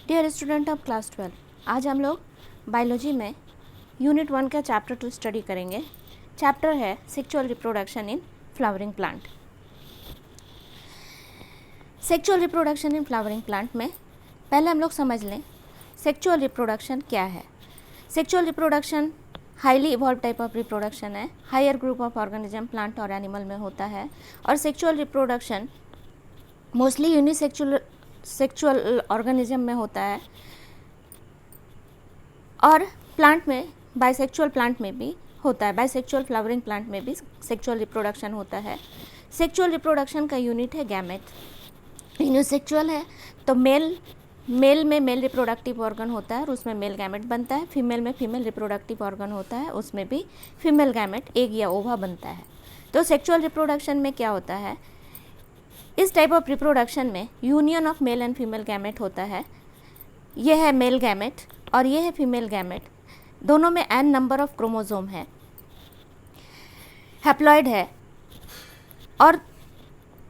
Dear student of class 12, आज हम लोग बायोलॉजी में यूनिट 1 का चैप्टर 2 स्टडी करेंगे। चैप्टर है sexual reproduction in flowering plant. Sexual reproduction in flowering plant में पहले हम लोग समझ लें सेक्सुअल रिप्रोडक्शन क्या है। Sexual reproduction highly evolve type of reproduction है, higher group of organism plant और एनिमल में होता है। और sexual reproduction mostly sexual organism में होता है और प्लांट में बाइसेक्सुअल प्लांट में भी होता है, बाइसेक्सुअल फ्लावरिंग प्लांट में भी सेक्सुअल रिप्रोडक्शन होता है। सेक्सुअल रिप्रोडक्शन का यूनिट है गैमेट। यूनिसेक्सुअल है तो मेल में मेल रिप्रोडक्टिव ऑर्गन होता है और उसमें मेल गैमेट बनता है। फीमेल में फीमेल रिप्रोडक्टिव ऑर्गन होता है, उसमें भी फीमेल गैमेट एग या ओवा बनता है। तो सेक्सुअल रिप्रोडक्शन में क्या होता है, इस टाइप ऑफ रिप्रोडक्शन में union of male and female gamete होता है। यह है मेल गैमेट और यह है फीमेल गैमेट, दोनों में n नंबर ऑफ क्रोमोसोम है, हैप्लॉइड है। और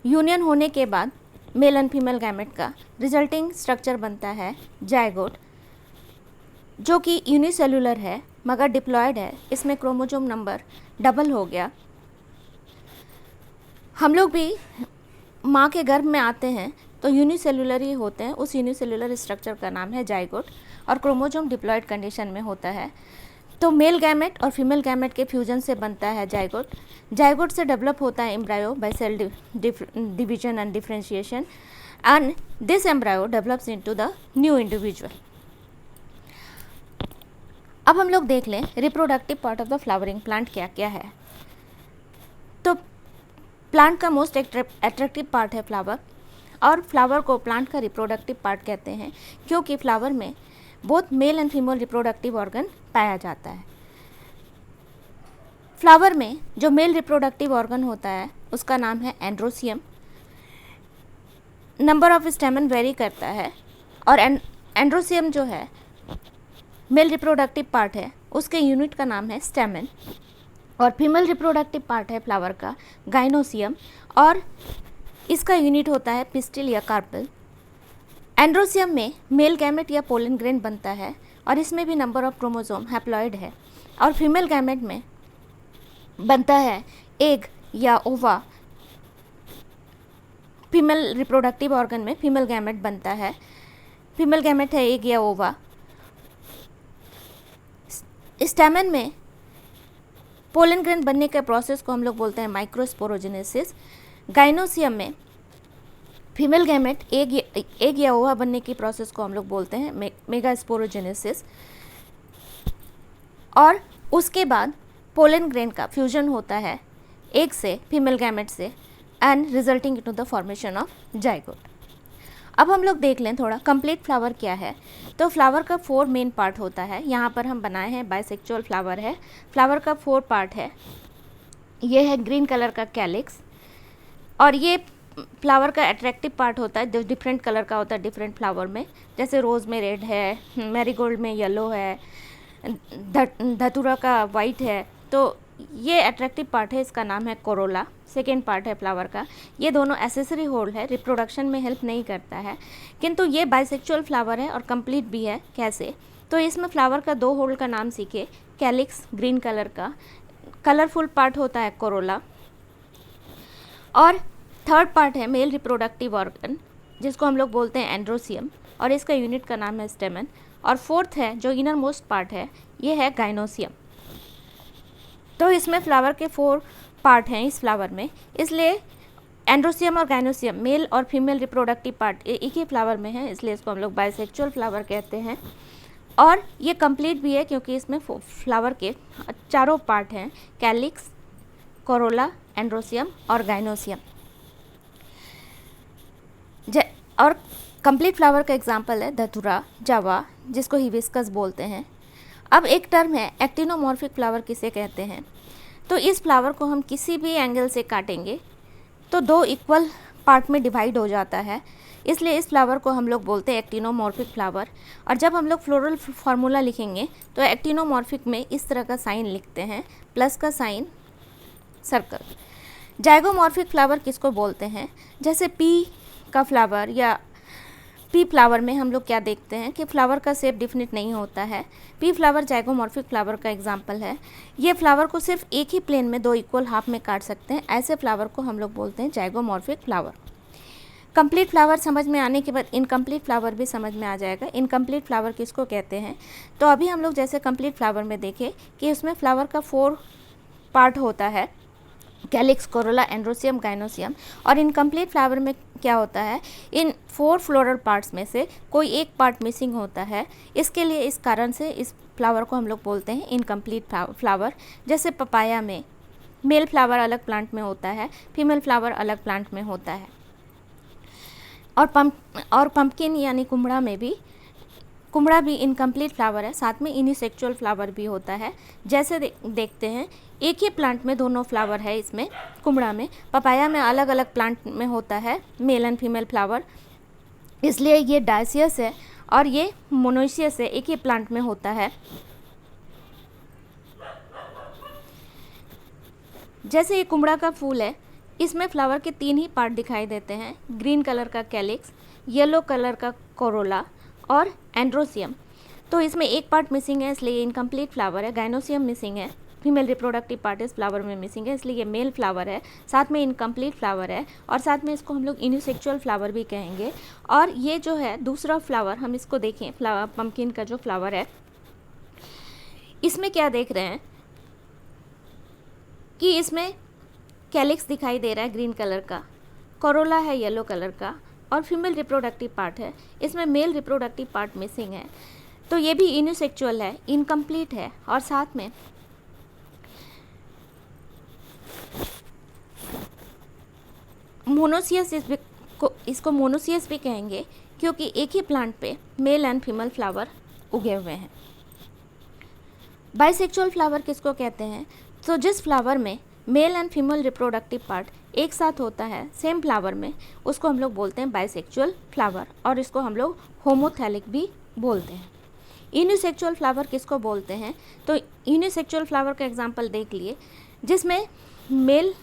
यूनियन होने के बाद मेल एंड फीमेल गैमेट का रिजल्टिंग स्ट्रक्चर बनता है जायगोट, जो कि यूनिसेलुलर है मगर डिप्लॉयड है। इसमें क्रोमोसोम नंबर डबल हो गया। हम लोग भी माँ के गर्भ में आते हैं तो यूनिसेलुलर ही होते हैं, उस यूनिसेलुलर स्ट्रक्चर का नाम है जाइगोट और क्रोमोसोम डिप्लॉयड कंडीशन में होता है। तो मेल गैमेट और फीमेल गैमेट के फ्यूजन से बनता है जाइगोट। जाइगोट से डेवलप होता है embryo by cell division and differentiation and this embryo develops into the new individual. अब हम लोग देख लें reproductive part of the flowering plant क्या क्या है। तो प्लांट का मोस्ट अट्रैक्टिव पार्ट है फ्लावर, और फ्लावर को प्लांट का रिप्रोडक्टिव पार्ट कहते हैं क्योंकि फ्लावर में both mail and female reproductive organ पाया जाता है। फ्लावर में जो मेल रिप्रोडक्टिव ऑर्गन होता है उसका नाम है एंड्रोसियम। नंबर ऑफ स्टेमन वेरी करता है और एंड्रोसियम जो है मेल रिप्रोडक्टिव पार्ट है, उसके यूनिट का नाम है स्टेमन। और फीमेल रिप्रोडक्टिव पार्ट है फ्लावर का गाइनोसियम और इसका यूनिट होता है पिस्टिल या कार्पेल। एंड्रोसियम में मेल गैमेट या पोलन ग्रेन बनता है और इसमें भी नंबर ऑफ क्रोमोसोम हैप्लॉइड है। और फीमेल गैमेट में बनता है एग या ओवा। फीमेल रिप्रोडक्टिव ऑर्गन में फीमेल गैमेट बनता है, फीमेल गैमेट है एग या ओवा। स्टैमेन में पोलन ग्रेन बनने के प्रोसेस को हम लोग बोलते हैं माइक्रोस्पोरोजेनेसिस। गाइनोसियम में फीमेल गैमेट एग या ओवा बनने की प्रोसेस को हम लोग बोलते हैं मेगास्पोरोजेनेसिस। और उसके बाद पोलन ग्रेन का फ्यूजन होता है एग से फीमेल गैमेट से and resulting into the formation of zygote. अब हम लोग देख लें थोड़ा कंप्लीट फ्लावर क्या है। तो फ्लावर का 4 मेन पार्ट होता है। यहाँ पर हम बनाए हैं बाइसेक्सुअल फ्लावर है। फ्लावर का 4 पार्ट है। ये है ग्रीन कलर का कैलिक्स और ये फ्लावर का अट्रैक्टिव पार्ट होता है जो डिफरेंट कलर का होता है डिफरेंट फ्लावर में, जैसे रोज़ में रेड है, मैरीगोल्ड में येलो है, धतूरा का वाइट है। तो ये अट्रैक्टिव पार्ट है, इसका नाम है कोरोला। सेकेंड पार्ट है फ्लावर का। ये दोनों एसेसरी होल है, रिप्रोडक्शन में हेल्प नहीं करता है, किंतु ये बाइसेक्सुअल फ्लावर है और कंप्लीट भी है। कैसे? तो इसमें फ्लावर का 2 होल का नाम सीखे। कैलिक्स ग्रीन कलर का, कलरफुल पार्ट होता है कोरोला। और थर्ड पार्ट है मेल रिप्रोडक्टिव ऑर्गन जिसको हम लोग बोलते हैं एंड्रोसियम और इसका यूनिट का नाम है स्टेमन। और फोर्थ है जो इनर मोस्ट पार्ट है, ये है गाइनोसियम। तो इसमें फ्लावर के 4 पार्ट हैं इस फ्लावर में, इसलिए एंड्रोसियम और गाइनोसियम मेल और फीमेल रिप्रोडक्टिव पार्ट एक ही फ्लावर में है, इसलिए इसको हम लोग बाइसेक्सुअल फ्लावर कहते हैं। और ये कंप्लीट भी है क्योंकि इसमें फ्लावर के 4 पार्ट हैं, कैलिक्स, कोरोला, एंड्रोसियम और गाइनोसियम। और कंप्लीट फ्लावर का एग्जांपल है धतूरा, जावा, जिसको हिबिस्कस बोलते हैं। अब एक टर्म है एक्टिनोमॉर्फिक फ्लावर किसे कहते हैं। तो इस फ्लावर को हम किसी भी एंगल से काटेंगे तो 2 इक्वल पार्ट में डिवाइड हो जाता है, इसलिए इस फ्लावर को हम लोग बोलते हैं एक्टिनोमॉर्फिक फ्लावर। और जब हम लोग फ्लोरल फार्मूला लिखेंगे तो एक्टिनोमॉर्फिक में इस तरह का साइन लिखते हैं, प्लस का साइन, सर्कल। जाइगोमॉर्फिक फ्लावर किसको बोलते हैं, जैसे पी का फ्लावर या पी फ्लावर में हम लोग क्या देखते हैं कि फ्लावर का शेप डिफिनिट नहीं होता है। पी फ्लावर जाइगोमॉर्फिक फ्लावर का एग्जांपल है। ये फ्लावर को सिर्फ एक ही प्लेन में 2 इक्वल हाफ में काट सकते हैं, ऐसे फ्लावर को हम लोग बोलते हैं जाइगोमॉर्फिक फ्लावर। कंप्लीट फ्लावर समझ में आने के बाद इनकम्प्लीट फ्लावर भी समझ में आ जाएगा। इनकम्प्लीट फ्लावर किसको कहते हैं? तो अभी हम लोग जैसे कंप्लीट फ्लावर में देखें कि उसमें फ्लावर का 4 पार्ट होता है, कैलिक्स, कोरोला, एंड्रोसियम, गाइनोसियम। और इनकम्प्लीट फ्लावर में क्या होता है, इन 4 फ्लोरल पार्ट्स में से कोई एक पार्ट मिसिंग होता है। इसके लिए इस कारण से इस फ्लावर को हम लोग बोलते हैं इनकम्प्लीट फ्लावर। जैसे पपाया में मेल फ्लावर अलग प्लांट में होता है, फीमेल फ्लावर अलग प्लांट में होता है। और पम्पकिन यानी कुम्हड़ा भी इनकम्प्लीट फ्लावर है, साथ में यूनिसेक्सुअल फ्लावर भी होता है। जैसे देखते हैं एक ही प्लांट में दोनों फ्लावर है, इसमें कुम्हड़ा में। पपाया में अलग अलग प्लांट में होता है मेल एंड फीमेल फ्लावर, इसलिए ये डायसियस है और ये मोनोसियस है, एक ही प्लांट में होता है। जैसे ये कुम्हड़ा का फूल है, इसमें फ्लावर के 3 ही पार्ट दिखाई देते हैं, ग्रीन कलर का कैलिक्स, येलो कलर का कोरोला और एंड्रोसियम। तो इसमें एक पार्ट मिसिंग है, इसलिए इनकम्प्लीट फ्लावर है। गाइनोसियम मिसिंग है, फीमेल रिप्रोडक्टिव पार्ट इस फ्लावर में मिसिंग है, इसलिए ये मेल फ्लावर है, साथ में इनकम्प्लीट फ्लावर है और साथ में इसको हम लोग यूनिसेक्सुअल फ्लावर भी कहेंगे। और ये जो है दूसरा फ्लावर, हम इसको देखें, फ्लावर पम्पकिन का जो फ्लावर है, इसमें क्या देख रहे हैं कि इसमें कैलिक्स दिखाई दे रहा है ग्रीन कलर का, कोरोला है येलो कलर का और फीमेल रिप्रोडक्टिव पार्ट है। इसमें मेल रिप्रोडक्टिव पार्ट मिसिंग है, तो ये भी यूनिसेक्सुअल है, इनकम्प्लीट है। और साथ में मोनोसियस, इसको मोनोसियस भी कहेंगे क्योंकि एक ही प्लांट पे मेल एंड फीमेल फ्लावर उगे हुए हैं। बाइसेक्सुअल फ्लावर किसको कहते हैं? तो जिस फ्लावर में mail and female reproductive part एक साथ होता है सेम फ्लावर में, उसको हम लोग बोलते हैं बाइसेक्सुअल फ्लावर और इसको हम लोग होमोथैलिक भी बोलते हैं। यूनिसेक्सुअल फ्लावर किसको बोलते हैं? तो यूनिसेक्सुअल फ्लावर का एग्जांपल देख लिए, जिसमें male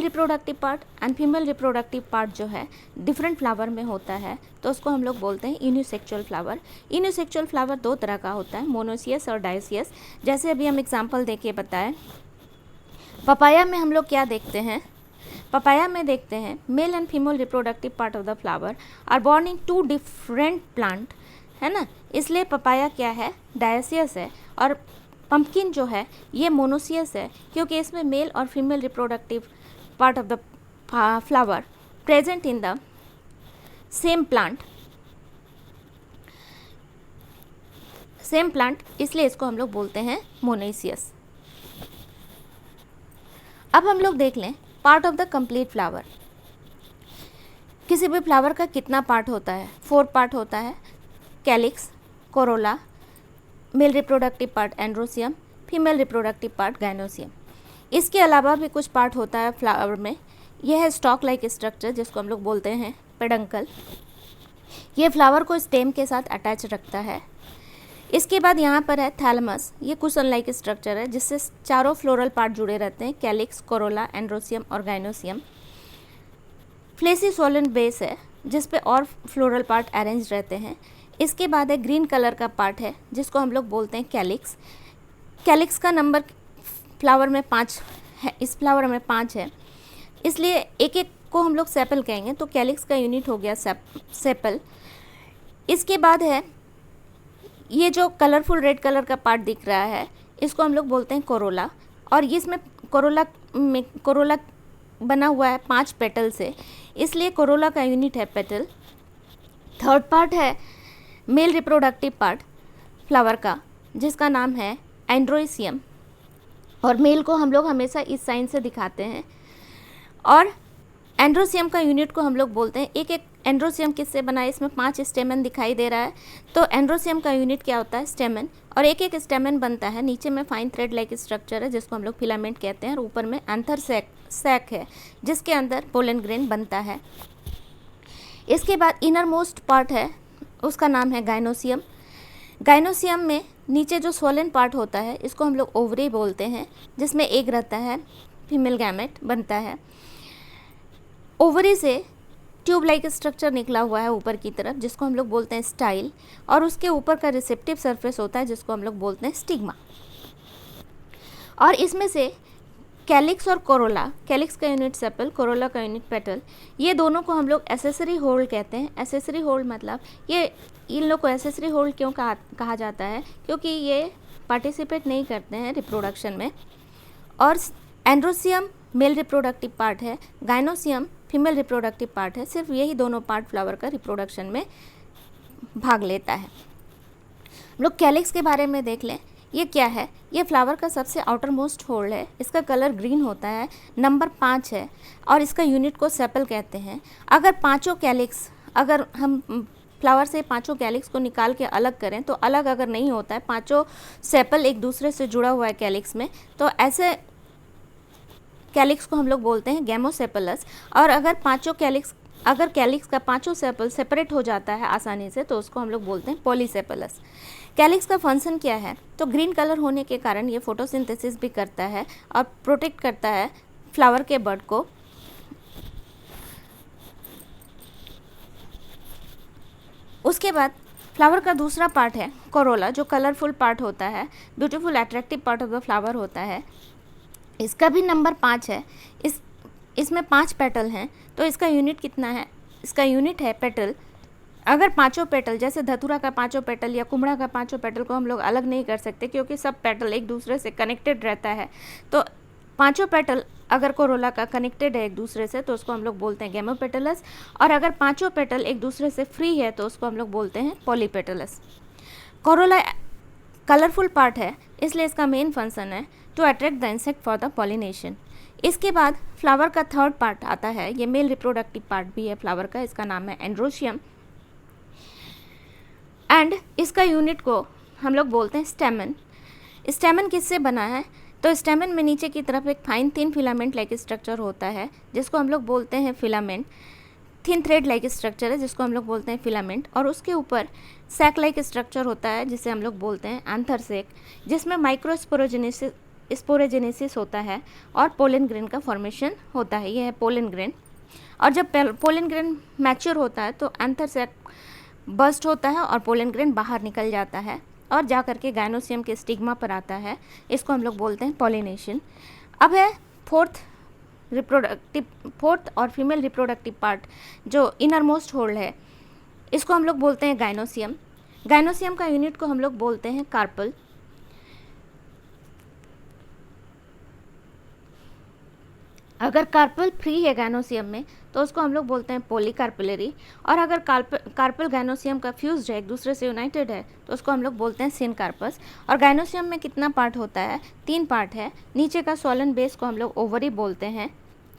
reproductive part and female reproductive part जो है डिफरेंट फ्लावर में होता है, तो उसको हम लोग बोलते हैं यूनिसेक्सुअल फ्लावर। यूनिसेक्सुअल फ्लावर 2 तरह का होता है, मोनोसियस और डायसियस। जैसे अभी हम एग्जांपल देके बताएं, पपाया में हम लोग क्या देखते हैं? पपाया में देखते हैं male and female reproductive part of the flower are born in 2 different plant, है ना, इसलिए पपाया क्या है? डायसियस है। और पम्पकिन जो है ये मोनोसियस है क्योंकि इसमें मेल और female reproductive part of the flower present in the same plant, इसलिए इसको हम लोग बोलते हैं मोनोसियस। अब हम लोग देख लें part of the complete flower. किसी भी फ्लावर का कितना पार्ट होता है? 4 पार्ट होता है, calyx, Corolla, male reproductive part androecium, female reproductive part gynoecium. इसके अलावा भी कुछ पार्ट होता है फ्लावर में। यह है स्टॉक लाइक स्ट्रक्चर, जिसको हम लोग बोलते हैं पेडंकल। ये फ्लावर को स्टेम के साथ अटैच रखता है। इसके बाद यहाँ पर है थैलमस, ये कुशन लाइक स्ट्रक्चर है जिससे चारों फ्लोरल पार्ट जुड़े रहते हैं, कैलिक्स, कोरोला, एंड्रोसियम और गाइनोसियम। फ्लेसी सोलन बेस है जिस पे और फ्लोरल पार्ट अरेंज रहते हैं। इसके बाद है ग्रीन कलर का पार्ट है जिसको हम लोग बोलते हैं कैलिक्स। कैलिक्स का नंबर फ्लावर में 5 है, इस फ्लावर में 5 है, इसलिए एक एक को हम लोग सेपल कहेंगे, तो कैलिक्स का यूनिट हो गया सेपल। इसके बाद है ये जो कलरफुल रेड कलर का पार्ट दिख रहा है, इसको हम लोग बोलते हैं कोरोला। और इसमें कोरोला बना हुआ है 5 पेटल से, इसलिए कोरोला का यूनिट है पेटल। थर्ड पार्ट है मेल रिप्रोडक्टिव पार्ट फ्लावर का, जिसका नाम है एंड्रोसियम, और मेल को हम लोग हमेशा इस साइन से दिखाते हैं। और एंड्रोसियम का यूनिट को हम लोग बोलते हैं, एक एक एंड्रोसियम किससे बना है? इसमें 5 स्टेमन दिखाई दे रहा है, तो एंड्रोसियम का यूनिट क्या होता है? स्टेमन। और एक एक स्टेमन बनता है, नीचे में फाइन थ्रेड लाइक स्ट्रक्चर है जिसको हम लोग फिलामेंट कहते हैं, और ऊपर में एंथर सैक है जिसके अंदर पोलन ग्रेन बनता है। इसके बाद इनर मोस्ट पार्ट है, उसका नाम है गाइनोसियम। गाइनोसियम में नीचे जो सोलन पार्ट होता है इसको हम लोग ओवरी बोलते हैं, जिसमें एग रहता है, फीमेल गैमेट बनता है। ओवरी से ट्यूब लाइक स्ट्रक्चर निकला हुआ है ऊपर की तरफ, जिसको हम लोग बोलते हैं स्टाइल, और उसके ऊपर का रिसेप्टिव सरफेस होता है जिसको हम लोग बोलते हैं स्टिग्मा। और इसमें से कैलिक्स और कोरोला, कैलिक्स का यूनिट सेपल, कोरोला का यूनिट पेटल, ये दोनों को हम लोग एसेसरी होल्ड कहते हैं। एसेसरी होल्ड मतलब ये इन लोग को एसेसरी होल्ड क्यों कहा जाता है, क्योंकि ये पार्टिसिपेट नहीं करते हैं रिप्रोडक्शन में। और एंड्रोसियम मेल रिप्रोडक्टिव पार्ट है, गाइनोसियम फीमेल रिप्रोडक्टिव पार्ट है। सिर्फ यही दोनों पार्ट फ्लावर का रिप्रोडक्शन में भाग लेता है। हम लोग कैलिक्स के बारे में देख लें। ये क्या है? ये फ्लावर का सबसे आउटर मोस्ट होल्ड है। इसका कलर ग्रीन होता है, नंबर 5 है, और इसका यूनिट को सेपल कहते हैं। अगर पांचों कैलिक्स, अगर हम फ्लावर से पांचों कैलिक्स को निकाल के अलग करें तो अलग अगर नहीं होता है, पांचों सेपल एक दूसरे से जुड़ा हुआ है कैलिक्स में, तो ऐसे कैलिक्स को हम लोग बोलते हैं गैमोसेपलस। और अगर कैलिक्स का पांचों सेपल सेपरेट हो जाता है आसानी से तो उसको हम लोग बोलते हैं पॉलीसेपलस। कैलिक्स का फंक्शन क्या है? तो ग्रीन कलर होने के कारण ये फोटोसिंथेसिस भी करता है और प्रोटेक्ट करता है फ्लावर के बड को। उसके बाद फ्लावर का दूसरा पार्ट है कोरोला, जो कलरफुल पार्ट होता है, beautiful attractive part of the flower होता है। इसका भी नंबर 5 है। इसमें 5 पेटल हैं। तो इसका यूनिट कितना है? इसका यूनिट है पेटल। अगर पांचों पेटल, जैसे धतूरा का पांचों पेटल या कुमड़ा का पांचों पेटल को हम लोग अलग नहीं कर सकते क्योंकि सब पेटल एक दूसरे से कनेक्टेड रहता है, तो पांचों पेटल अगर कोरोला का कनेक्टेड है एक दूसरे से तो उसको हम लोग बोलते हैं गैमोपेटलस, और अगर पांचों पेटल एक दूसरे से फ्री है तो उसको हम लोग बोलते हैं पॉलीपेटलस। कोरोला कलरफुल पार्ट है, इसलिए इसका मेन फंक्शन है to attract the insect for the pollination. इसके बाद फ्लावर का थर्ड पार्ट आता है, ये मेल रिप्रोडक्टिव पार्ट भी है फ्लावर का, इसका नाम है एंड्रोशियम, एंड इसका यूनिट को हम लोग बोलते हैं स्टेमन। स्टेमन किससे बना है? तो स्टेमन में नीचे की तरफ एक fine thin filament like structure होता है जिसको हम लोग बोलते हैं filament. Thin thread like structure है जिसको हम लोग बोलते हैं फिलामेंट, और उसके ऊपर सैक लाइक स्ट्रक्चर होता है जिसे हम लोग बोलते हैं एंथर सैक, जिसमें स्पोरोजेनेसिस होता है और पोलन ग्रेन का फॉर्मेशन होता है। यह है पोलन ग्रेन। और जब पोलन ग्रेन मैच्योर होता है तो एंथर सैक बस्ट होता है और पोलन ग्रेन बाहर निकल जाता है और जा करके गाइनोसियम के स्टिग्मा पर आता है। इसको हम लोग बोलते हैं पॉलिनेशन। अब है फोर्थ और फीमेल रिप्रोडक्टिव पार्ट जो इनर मोस्ट होल्ड है, इसको हम लोग बोलते हैं गाइनोसियम। गाइनोसियम का यूनिट को हम लोग बोलते हैं कार्पल। अगर कार्पल फ्री है गाइनोसियम में तो उसको हम लोग बोलते हैं पॉलीकार्पलरी, और अगर कार्पल गाइनोसियम का फ्यूज्ड है, एक दूसरे से यूनाइटेड है, तो उसको हम लोग बोलते हैं सिनकार्पस। और गाइनोसियम में कितना पार्ट होता है? 3 पार्ट है। नीचे का सोलन बेस को हम लोग ओवरी बोलते हैं,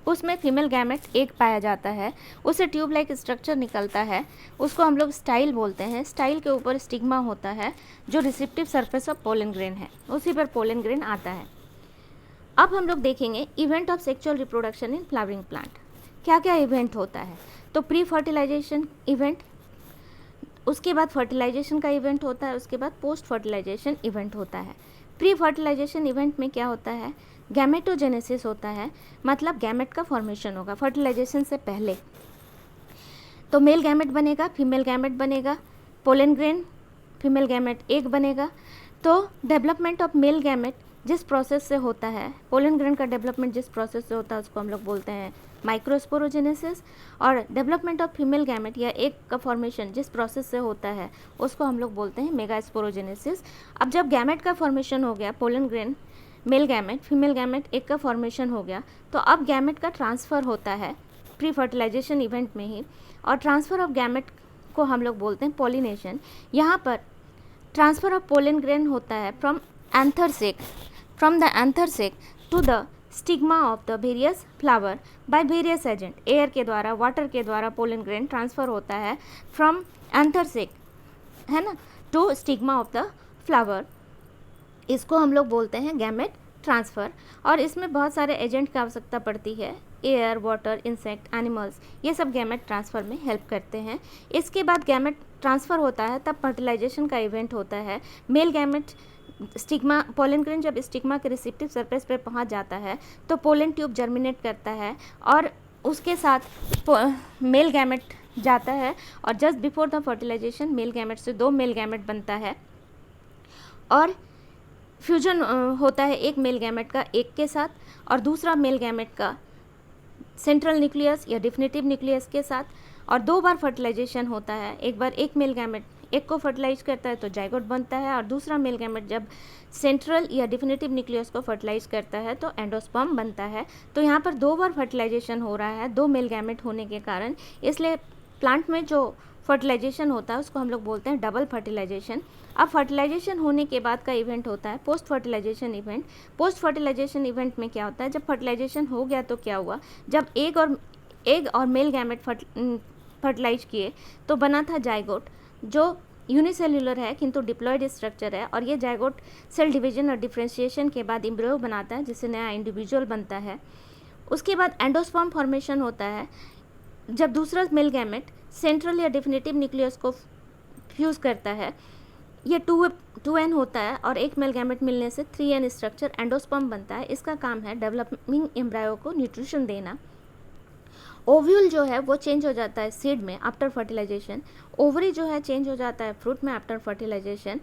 उसमें फीमेल गैमेट एक पाया जाता है, उससे ट्यूब लाइक स्ट्रक्चर निकलता है, उसको हम लोग स्टाइल बोलते हैं। स्टाइल के ऊपर स्टिग्मा होता है जो receptive surface of pollen grain है, उसी पर पोलन ग्रेन आता है। अब हम लोग देखेंगे event of sexual reproduction in flowering plant. क्या क्या इवेंट होता है? तो प्री फर्टिलाइजेशन इवेंट, उसके बाद फर्टिलाइजेशन का इवेंट होता है, उसके बाद पोस्ट फर्टिलाइजेशन इवेंट होता है। प्री फर्टिलाइजेशन इवेंट में क्या होता है? गैमेटोजेनेसिस होता है, मतलब गैमेट का फॉर्मेशन होगा फर्टिलाइजेशन से पहले। तो मेल गैमेट बनेगा, फीमेल गैमेट बनेगा, पोलन ग्रेन फीमेल गैमेट एक बनेगा। तो डेवलपमेंट ऑफ मेल गैमेट जिस प्रोसेस से होता है, पोलन ग्रेन का डेवलपमेंट जिस प्रोसेस से होता है उसको हम लोग बोलते हैं माइक्रोस्पोरोजेनेसिस, और डेवलपमेंट ऑफ फीमेल गैमेट या एक का फॉर्मेशन जिस प्रोसेस से होता है उसको हम लोग बोलते हैं मेगास्पोरोजेनेसिस। अब जब गैमेट का फॉर्मेशन हो गया, pollen grain male gamete female gamete एक का फॉर्मेशन हो गया, तो अब गैमेट का ट्रांसफ़र होता है प्री फर्टिलाइजेशन इवेंट में ही, और ट्रांसफ़र ऑफ गैमेट को हम लोग बोलते हैं पॉलिनेशन। यहाँ पर ट्रांसफ़र ऑफ पोलन ग्रेन होता है from the anther sac to the stigma of the various flower by various agent। Air के द्वारा, वाटर के द्वारा पोलन ग्रेन ट्रांसफ़र होता है फ्रॉम एंथर सेक, है ना, to stigma of the flower. इसको हम लोग बोलते हैं गैमेट ट्रांसफ़र। और इसमें बहुत सारे एजेंट की आवश्यकता पड़ती है, एयर, वाटर, इंसेक्ट, एनिमल्स, ये सब गैमेट ट्रांसफ़र में हेल्प करते हैं। इसके बाद गैमेट ट्रांसफ़र होता है तब फर्टिलाइजेशन का इवेंट होता है। Male gamete stigma, pollen grain जब स्टिग्मा के रिसेप्टिव सरफेस पर पहुंच जाता है तो पोलन ट्यूब जर्मिनेट करता है और उसके साथ मेल गैमेट जाता है और just before the fertilization male gamete से 2 मेल गैमेट बनता है और फ्यूजन होता है एक मेल गैमेट का एक के साथ और दूसरा मेल गैमेट का सेंट्रल न्यूक्लियस या डिफिनेटिव न्यूक्लियस के साथ, और 2 बार फर्टिलाइजेशन होता है। एक बार एक मेल गैमेट एक को फर्टिलाइज करता है तो जाइगोट बनता है, और दूसरा मेल गैमेट जब सेंट्रल या डिफिनेटिव न्यूक्लियस को फर्टिलाइज करता है तो एंडोस्पर्म बनता है। तो यहाँ पर 2 बार फर्टिलाइजेशन हो रहा है 2 मेल गैमेट होने के कारण, इसलिए प्लांट में जो फर्टिलाइजेशन होता है उसको हम लोग बोलते हैं डबल फर्टिलाइजेशन। अब फर्टिलाइजेशन होने के बाद का इवेंट होता है post fertilization event. Post fertilization event में क्या होता है, जब फर्टिलाइजेशन हो गया तो क्या हुआ, जब एग और मेल गैमेट फर्टिलाइज किए तो बना था जाइगोट, जो यूनिसेल्युलर है किंतु डिप्लॉयड स्ट्रक्चर है, और ये जाइगोट सेल डिवीजन और डिफरेंशिएशन के बाद एम्ब्रियो बनाता है जिससे नया इंडिविजुअल बनता है। उसके बाद एंडोस्पर्म फॉर्मेशन होता है जब दूसरा मेल गैमेट सेंट्रल या डिफिनेटिव न्यूक्लियस को फ्यूज़ करता है। ये 2n होता है और एक मेल गैमेट मिलने से 3n स्ट्रक्चर एंडोस्पर्म बनता है। इसका काम है डेवलपिंग एम्ब्रायो को न्यूट्रिशन देना। ओव्यूल जो है वो चेंज हो जाता है सीड में आफ्टर फर्टिलाइजेशन, ओवरी जो है चेंज हो जाता है फ्रूट में आफ्टर फर्टिलाइजेशन,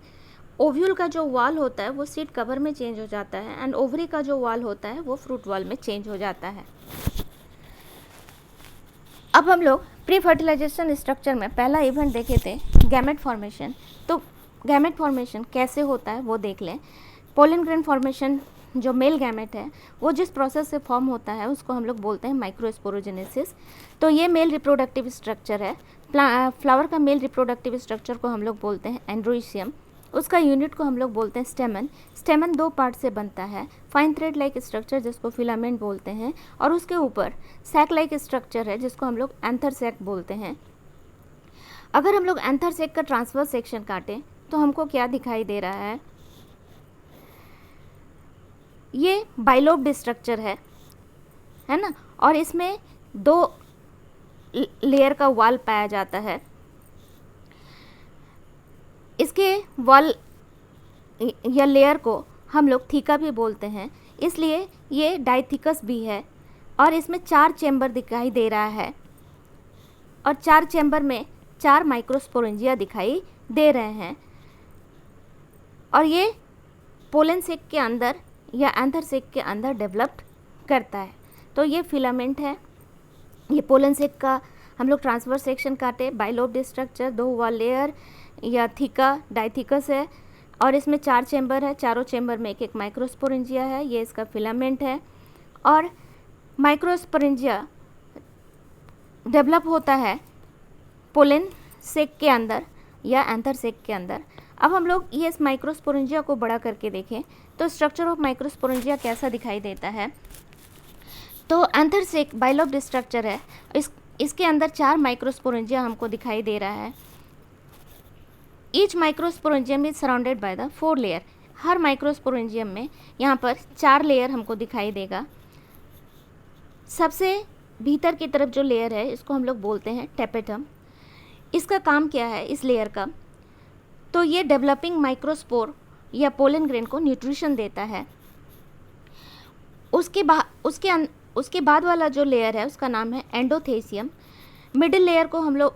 ओव्यूल का जो वॉल होता है वो सीड कवर में चेंज हो जाता है एंड ओवरी का जो वॉल होता है वो फ्रूट वॉल में चेंज हो जाता है। अब हम लोग प्री फर्टिलाइजेशन स्ट्रक्चर में पहला इवेंट देखे थे गैमेट फॉर्मेशन। तो गैमेट फॉर्मेशन कैसे होता है वो देख लें। पोलन ग्रेन फॉर्मेशन जो मेल गैमेट है वो जिस प्रोसेस से फॉर्म होता है उसको हम लोग बोलते हैं माइक्रोस्पोरोजेनेसिस। तो ये मेल रिप्रोडक्टिव स्ट्रक्चर है। फ्लावर का मेल रिप्रोडक्टिव स्ट्रक्चर को हम लोग बोलते हैं एंड्रोइशियम। उसका यूनिट को हम लोग बोलते हैं स्टेमन। स्टेमन 2 पार्ट से बनता है, फाइन थ्रेड लाइक स्ट्रक्चर जिसको फिलामेंट बोलते हैं, और उसके ऊपर सैक लाइक स्ट्रक्चर है जिसको हम लोग एंथर सैक बोलते हैं। अगर हम लोग एंथर सैक का ट्रांसवर्स सेक्शन काटें तो हमको क्या दिखाई दे रहा है, ये बाइलोब्ड स्ट्रक्चर है ना, और इसमें 2 लेयर का वॉल पाया जाता है। इसके वॉल या लेयर को हम लोग थीका भी बोलते हैं, इसलिए ये डाइथिकस भी है, और इसमें 4 चेंबर दिखाई दे रहा है और 4 चेंबर में 4 माइक्रोस्पोरेंजिया दिखाई दे रहे हैं, और ये पोलन सेक के अंदर या एंथर सेक के अंदर डेवलप करता है। तो ये फिलामेंट है। ये पोलन सेक का हम लोग ट्रांसवर्स सेक्शन काटे, बाइलोब्ड स्ट्रक्चर, 2 वॉल लेयर या थीका डाइथिकस है, और इसमें 4 चेंबर है, चारों चेंबर में एक एक माइक्रोस्पोरेंजिया है, ये इसका फिलामेंट है। और माइक्रोस्पोरेंजिया डेवलप होता है पोलन सेक के अंदर या एंथर सेक के अंदर। अब हम लोग ये इस माइक्रोस्पोरेंजिया को बड़ा करके देखें तो स्ट्रक्चर ऑफ माइक्रोस्पोरेंजिया कैसा दिखाई देता है। तो एंथर सेक बाइलोब्ड स्ट्रक्चर है, इसके अंदर 4 माइक्रोस्पोरेंजिया हमको दिखाई दे रहा है। Each microsporangium is surrounded by the 4 layer. Her microsporangium में यहाँ पर 4 लेयर हमको दिखाई देगा। सबसे भीतर की तरफ जो लेयर है इसको हम लोग बोलते हैं टेपेटम। इसका काम क्या है इस लेयर का, तो ये डेवलपिंग माइक्रोस्पोर या पोलन ग्रेन को न्यूट्रिशन देता है। उसके बाद वाला जो लेयर है उसका नाम है एंडोथेसियम। मिडिल लेयर को हम लोग,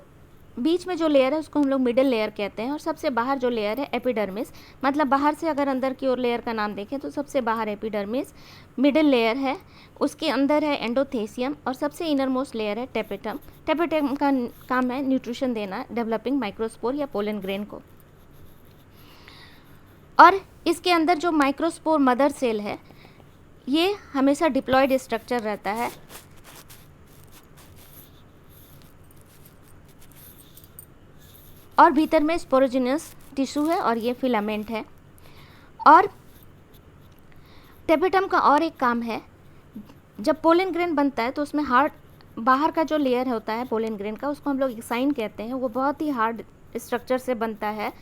बीच में जो लेयर है उसको हम लोग मिडिल लेयर कहते हैं, और सबसे बाहर जो लेयर है एपिडर्मिस, मतलब बाहर से अगर अंदर की ओर लेयर का नाम देखें तो सबसे बाहर एपिडर्मिस मिडिल लेयर है, उसके अंदर है एंडोथेसियम, और सबसे इनर मोस्ट लेयर है टेपेटम। टेपेटम का काम है न्यूट्रिशन देना डेवलपिंग माइक्रोस्पोर या पोलन ग्रेन को। और इसके अंदर जो माइक्रोस्पोर मदर सेल है ये हमेशा डिप्लॉयड स्ट्रक्चर रहता है, और भीतर में स्पोरोजिनस टिश्यू है और ये फिलामेंट है। और टेपेटम का और एक काम है, जब पोलन ग्रेन बनता है तो उसमें हार्ड बाहर का जो लेयर होता है पोलन ग्रेन का उसको हम लोग एक्साइन कहते हैं, वो बहुत ही हार्ड स्ट्रक्चर से बनता है।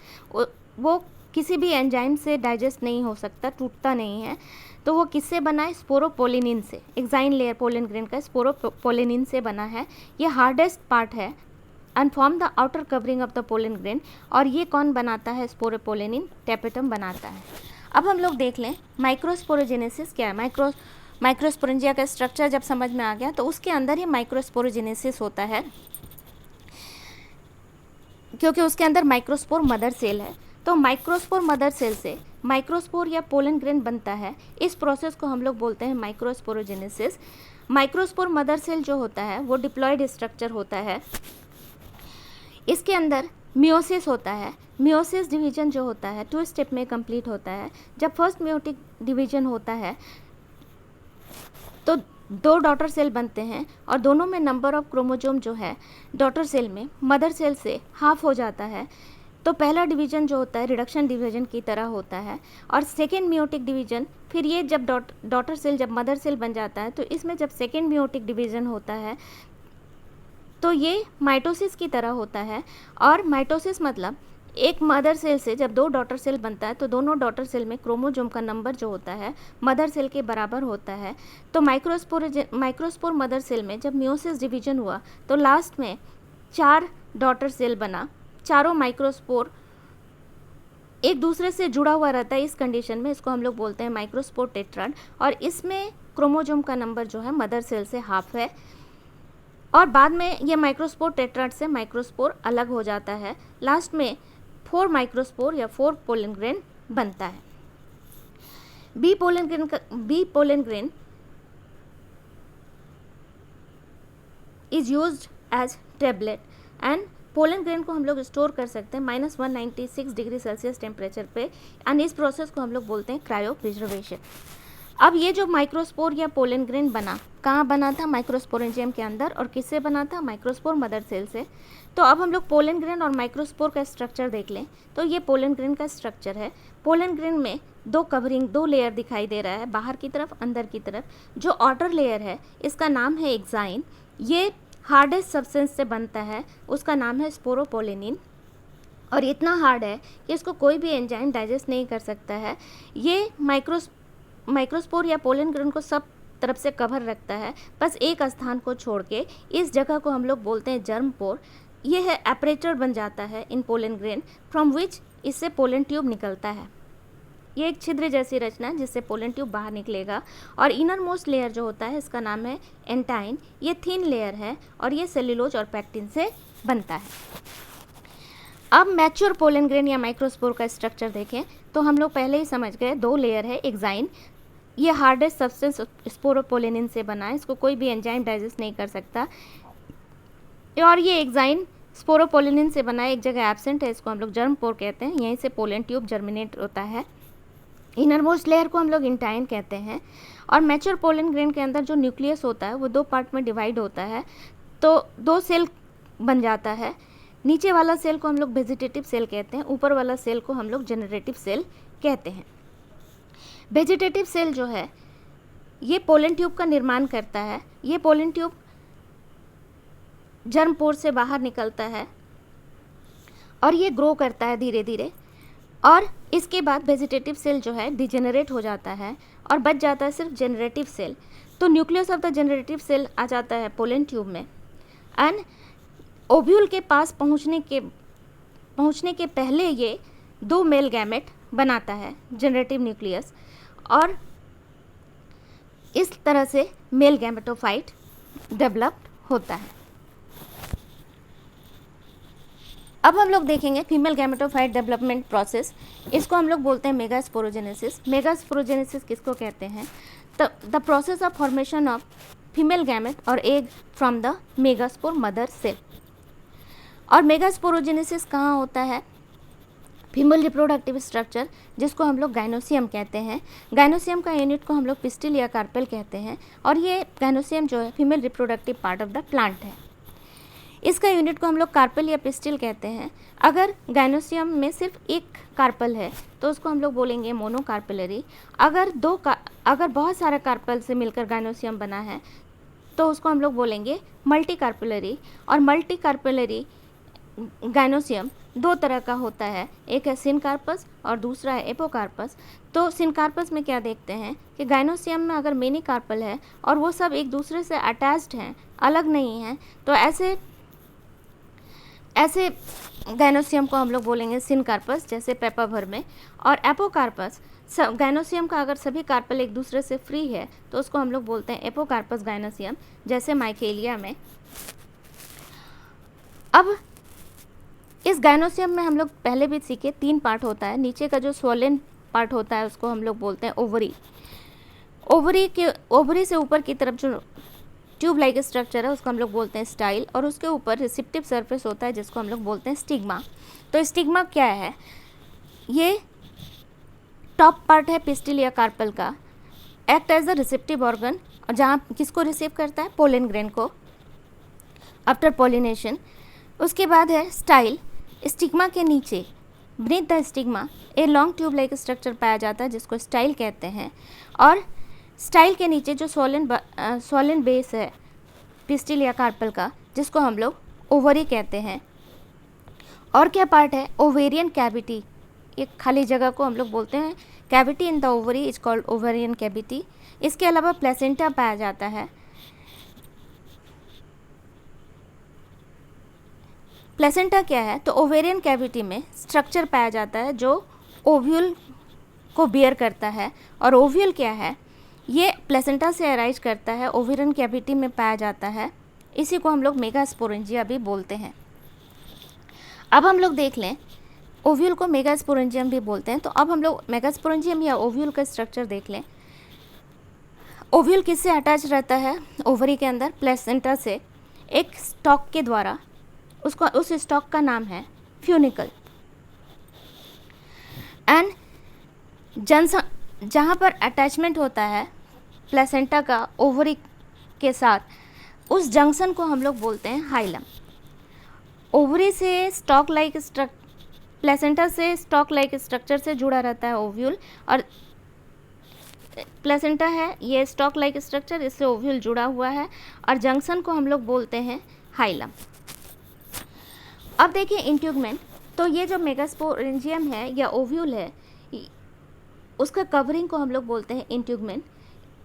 वो किसी भी एंजाइम से डाइजेस्ट नहीं हो सकता, टूटता नहीं है। तो वो किससे बना है, स्पोरोपोलिनिन से। एक्साइन लेयर पोलन ग्रेन का स्पोरोपोलिनिन से बना है। ये हार्डेस्ट पार्ट है and form the outer covering of the pollen grain, और ये कौन बनाता है, स्पोरोपोलिनिन, टेपेटम बनाता है। अब हम लोग देख लें माइक्रोस्पोरोजेनेसिस क्या है। माइक्रोस्पोरेंजिया का स्ट्रक्चर जब समझ में आ गया तो उसके अंदर ही माइक्रोस्पोरोजेनेसिस होता है, क्योंकि उसके अंदर माइक्रोस्पोर मदर सेल है। तो माइक्रोस्पोर मदर सेल से माइक्रोस्पोर या पोलन ग्रेन बनता है। इस प्रोसेस को हम लोग बोलते हैं माइक्रोस्पोरोजेनेसिस। माइक्रोस्पोर मदर सेल जो होता है वो डिप्लॉयड स्ट्रक्चर होता है। इसके अंदर मियोसिस होता है। मियोसिस डिवीजन जो होता है 2 स्टेप में कंप्लीट होता है। जब फर्स्ट मियोटिक डिवीजन होता है तो 2 डॉटर सेल बनते हैं और दोनों में नंबर ऑफ क्रोमोजोम जो है डॉटर सेल में मदर सेल से हाफ हो जाता है। तो पहला डिवीजन जो होता है रिडक्शन डिवीजन की तरह होता है, और सेकेंड मियोटिक डिवीजन फिर ये जब डॉटर सेल जब मदर सेल बन जाता है तो इसमें जब सेकेंड मियोटिक डिवीजन होता है तो ये माइटोसिस की तरह होता है। और माइटोसिस मतलब एक मदर सेल से जब 2 डॉटर सेल बनता है तो दोनों डॉटर सेल में क्रोमोजोम का नंबर जो होता है मदर सेल के बराबर होता है। तो माइक्रोस्पोर मदर सेल में जब मियोसिस डिवीजन हुआ तो लास्ट में 4 डॉटर सेल बना। चारों माइक्रोस्पोर एक दूसरे से जुड़ा हुआ रहता है। इस कंडीशन में इसको हम लोग बोलते हैं माइक्रोस्पोर टेट्राड, और इसमें क्रोमोजोम का नंबर जो है मदर सेल से हाफ है। और बाद में ये माइक्रोस्पोर टेट्राड से माइक्रोस्पोर अलग हो जाता है। लास्ट में 4 माइक्रोस्पोर या 4 पोलन ग्रेन बनता है। B pollen grain is used as tablet, and pollen grain को हम लोग स्टोर कर सकते हैं -196 डिग्री सेल्सियस टेम्परेचर पे, एंड इस प्रोसेस को हम लोग बोलते हैं क्रायो प्रिजर्वेशन। अब ये जो माइक्रोस्पोर या पोलन ग्रेन बना, कहाँ बना था? माइक्रोस्पोरेंजियम के अंदर। और किससे बना था? माइक्रोस्पोर मदर सेल से। तो अब हम लोग पोलन ग्रेन और माइक्रोस्पोर का स्ट्रक्चर देख लें। तो ये पोलन ग्रेन का स्ट्रक्चर है। पोलन ग्रेन में 2 लेयर दिखाई दे रहा है, बाहर की तरफ अंदर की तरफ। जो आउटर लेयर है इसका नाम है एक्साइन। ये हार्डेस्ट सब्सटेंस से बनता है, उसका नाम है स्पोरोपोलेनिन। और इतना हार्ड है कि इसको कोई भी एंजाइम डाइजेस्ट नहीं कर सकता है। ये माइक्रोस्पोर या पोलन ग्रेन को सब तरफ से कवर रखता है, बस एक स्थान को छोड़ के। इस जगह को हम लोग बोलते हैं जर्म पोर। ये है एपरेटर बन जाता है इन पोलन ग्रेन, फ्रॉम विच इससे पोलन ट्यूब निकलता है। ये एक छिद्र जैसी रचना है जिससे पोलन ट्यूब बाहर निकलेगा। और इनर मोस्ट लेयर जो होता है इसका नाम है एंटाइन। ये थिन लेयर है और ये सेल्यूलोज और पैक्टिन से बनता है। अब मैच्योर पोलन ग्रेन या माइक्रोस्पोर का स्ट्रक्चर देखें तो हम लोग पहले ही समझ गए, 2 लेयर है एक्साइन। ये हार्डेस्ट सब्सटेंस स्पोरोपोलेनिन से बना है, इसको कोई भी एंजाइम डाइजेस्ट नहीं कर सकता। और ये एक्साइन स्पोरोपोलेनिन से बना है, एक जगह एब्सेंट है, इसको हम लोग जर्म पोर कहते हैं। यहीं से पोलन ट्यूब जर्मिनेट होता है। इनर मोस्ट लेयर को हम लोग इंटाइन कहते हैं। और मैच्योर पोलन ग्रेन के अंदर जो न्यूक्लियस होता है वो 2 पार्ट में डिवाइड होता है, तो 2 सेल बन जाता है। नीचे वाला सेल को हम लोग वेजिटेटिव सेल कहते हैं, ऊपर वाला सेल को हम लोग जनरेटिव सेल कहते हैं। वेजिटेटिव सेल जो है ये पोलन ट्यूब का निर्माण करता है। ये पोलन ट्यूब जर्म पोर से बाहर निकलता है और ये ग्रो करता है धीरे धीरे। और इसके बाद वेजिटेटिव सेल जो है डिजेनरेट हो जाता है और बच जाता है सिर्फ जनरेटिव सेल। तो nucleus of the generative cell आ जाता है पोलन ट्यूब में। एंड ओव्यूल के पास पहुंचने के पहले ये 2 मेल गैमेट बनाता है जनरेटिव न्यूक्लियस, और इस तरह से मेल गैमेटोफाइट डेवलप्ड होता है। अब हम लोग देखेंगे फीमेल गैमेटोफाइट डेवलपमेंट प्रोसेस। इसको हम लोग बोलते हैं मेगास्पोरोजेनेसिस। मेगास्पोरोजेनेसिस किसको कहते हैं? The process of formation of female gamete or egg from the megaspore mother cell. और मेगास्पोरोजेनेसिस कहाँ होता है? फीमेल रिप्रोडक्टिव स्ट्रक्चर, जिसको हम लोग गाइनोसियम कहते हैं। गाइनोसियम का यूनिट को हम लोग पिस्टिल या कार्पेल कहते हैं। और ये गाइनोसियम जो है female reproductive part of the plant है। इसका यूनिट को हम लोग कार्पेल या पिस्टिल कहते हैं। अगर गाइनोसियम में सिर्फ एक कार्पल है तो उसको हम लोग बोलेंगे मोनोकार्पेलरी। अगर बहुत सारा कार्पल से मिलकर गाइनोसियम बना है तो उसको हम लोग बोलेंगे मल्टीकार्पेलरी। और मल्टीकार्पेलरी गाइनोसियम 2 तरह का होता है, एक है सिनकार्पस और दूसरा है एपोकार्पस। तो सिनकार्पस में क्या देखते हैं कि गाइनोसियम में अगर मेनी कार्पल है और वो सब एक दूसरे से अटैच्ड हैं, अलग नहीं हैं, ऐसे गायनोसियम को हम लोग बोलेंगे सिनकार्पस, जैसे पेपाभर में। और एपोकार्पस, गायनोसियम का अगर सभी कार्पल एक दूसरे से फ्री है तो उसको हम लोग बोलते हैं एपोकार्पस गायनोसियम, जैसे माइकेलिया में। अब इस गायनोसियम में हम लोग पहले भी सीखे 3 पार्ट होता है। नीचे का जो स्वोलन पार्ट होता है उसको हम लोग बोलते हैं ओवरी। ओवरी से ऊपर की तरफ जो ट्यूब लाइक स्ट्रक्चर है उसको हम लोग बोलते हैं स्टाइल, और उसके ऊपर रिसेप्टिव सरफेस होता है जिसको हम लोग बोलते हैं स्टिग्मा। तो स्टिग्मा क्या है? ये टॉप पार्ट है पिस्टिल या कार्पल का, act as the receptive organ, और जहाँ किसको रिसीव करता है? पोलन ग्रेन को आफ्टर पॉलिनेशन। उसके बाद है स्टाइल। स्टिग्मा के नीचे beneath the stigma a long tube like structure पाया जाता है जिसको स्टाइल कहते हैं, और स्टाइल के नीचे जो सोलन बेस है पिस्टिल या कार्पल का, जिसको हम लोग ओवरी कहते हैं। और क्या पार्ट है? ओवेरियन कैविटी, एक खाली जगह को हम लोग बोलते हैं cavity in the ovary is called ovarian cavity. इसके अलावा प्लेसेंटा पाया जाता है। प्लेसेंटा क्या है? तो ओवेरियन कैविटी में स्ट्रक्चर पाया जाता है जो ओव्यूल को बियर करता है। और ओव्यूल क्या है? ये प्लेसेंटा से अराइज करता है, ओवेरियन कैविटी में पाया जाता है। इसी को हम लोग मेगास्पोरेंजिया भी बोलते हैं। अब हम लोग देख लें, ओव्यूल को मेगास्पोरेंजियम भी बोलते हैं। तो अब हम लोग मेगास्पोरेंजियम या ओव्यूल का स्ट्रक्चर देख लें। ओव्यूल किससे अटैच रहता है? ओवरी के अंदर प्लेसेंटा से एक स्टॉक के द्वारा। उस स्टॉक का नाम है फ्यूनिकल। एंड जहाँ पर अटैचमेंट होता है प्लेसेंटा का ओवरी के साथ, उस जंक्शन को हम लोग बोलते हैं हाइलम। ओवरी से स्टॉक लाइक प्लेसेंटा से स्टॉक लाइक स्ट्रक्चर से जुड़ा रहता है ओव्यूल, और प्लेसेंटा है ये स्टॉक लाइक स्ट्रक्चर, इससे ओव्यूल जुड़ा हुआ है, और जंक्शन को हम लोग बोलते हैं हाइलम। अब देखिए इंट्यूगमेंट। तो ये जो मेगास्पोरेंजियम है या ओव्यूल है, उसका कवरिंग को हम लोग बोलते हैं इंट्यूगमेंट।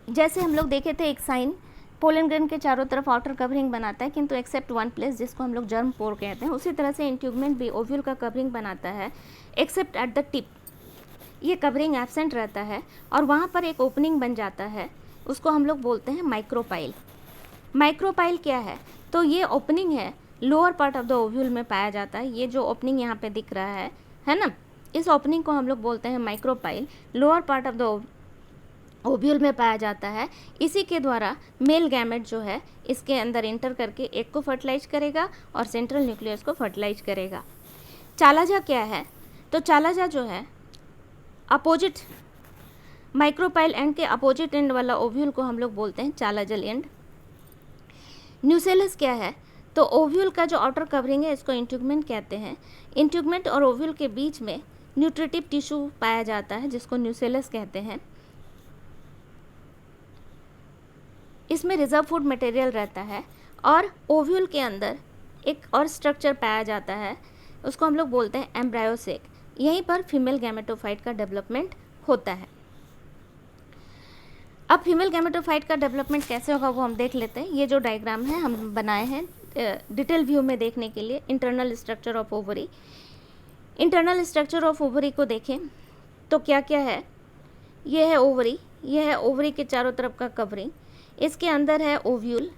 जैसे हम लोग देखे थे एक साइन पोलन ग्रेन के चारों तरफ आउटर कवरिंग बनाता है, किंतु एक्सेप्ट वन प्लेस जिसको हम लोग जर्म पोर कहते हैं, उसी तरह से इंट्यूगमेंट भी ओव्यूल का कवरिंग बनाता है, एक्सेप्ट एट द टिप ये कवरिंग एब्सेंट रहता है, और वहाँ पर एक ओपनिंग बन जाता है, उसको हम लोग बोलते हैं माइक्रोपाइल। माइक्रोपाइल क्या है? तो ये ओपनिंग है, lower part of the ovule में पाया जाता है। ये जो ओपनिंग यहाँ पे दिख रहा है ना, इस ओपनिंग को हम लोग बोलते हैं micropyle. Lower part of the ovule में पाया जाता है। इसी के द्वारा मेल गैमेट जो है इसके अंदर एंटर करके एक को फर्टिलाइज करेगा और सेंट्रल न्यूक्लियस को फर्टिलाइज करेगा। चालाजा क्या है? तो चालाजा जो है अपोजिट माइक्रोपाइल एंड के अपोजिट एंड वाला ओव्यूल को हम लोग बोलते हैं चालाजल एंड। न्यूसेलस क्या है? तो ओव्यूल का जो आउटर कवरिंग है इसको इंट्यूगमेंट कहते हैं। इंट्यूगमेंट और ओव्यूल के बीच में न्यूट्रिटिव टिश्यू पाया जाता है जिसको न्यूसेलस कहते हैं। इसमें रिजर्व फूड मटेरियल रहता है, और ओव्यूल के अंदर एक और स्ट्रक्चर पाया जाता है, उसको हम लोग बोलते हैं एम्ब्रायोसेक। यहीं पर फीमेल गैमेटोफाइट का डेवलपमेंट होता है। अब फीमेल गैमेटोफाइट का डेवलपमेंट कैसे होगा वो हम देख लेते हैं। ये जो डायग्राम है हम बनाए हैं डिटेल व्यू में देखने के लिए। Internal structure of ovary. Internal structure of ovary को देखें तो क्या क्या है? ये है ओवरी, ये है ओवरी के चारों तरफ का कवरिंग। इसके अंदर है ओव्यूल।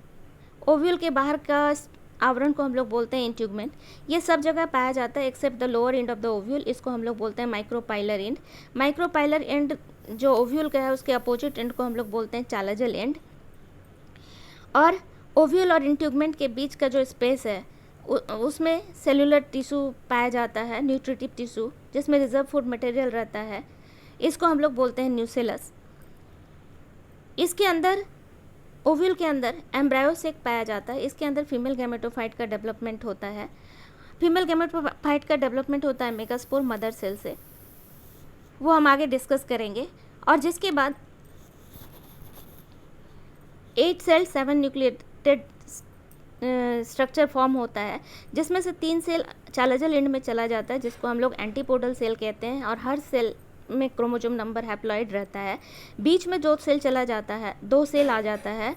ओव्यूल के बाहर का आवरण को हम लोग बोलते हैं इंट्यूगमेंट। ये सब जगह पाया जाता है except the lower end of the ovule, इसको हम लोग बोलते हैं माइक्रोपाइलर एंड। माइक्रोपाइलर एंड जो ओव्यूल का है उसके अपोजिट एंड को हम लोग बोलते हैं चालाजल एंड। और ओव्यूल और इंट्यूगमेंट के बीच का जो स्पेस है उसमें सेलुलर टिश्यू पाया जाता है, न्यूट्रिटिव टिश्यू, जिसमें रिजर्व फूड मटेरियल रहता है, इसको हम लोग बोलते हैं न्यूसेलस। इसके अंदर ओव्यूल के अंदर एम्ब्रायोसेक पाया जाता है। इसके अंदर फीमेल गैमेटोफाइट का डेवलपमेंट होता है। फीमेल गैमेटोफाइट का डेवलपमेंट होता है मेगास्पोर मदर सेल से, वो हम आगे डिस्कस करेंगे। और जिसके बाद 8 सेल 7 न्यूक्लिएटेड स्ट्रक्चर फॉर्म होता है, जिसमें से 3 सेल चालाजल एंड में चला जाता है जिसको हम लोग एंटीपोडल सेल कहते हैं, और हर सेल में क्रोमोसोम नंबर हैप्लॉइड रहता है। बीच में जो सेल चला जाता है 2 सेल आ जाता है,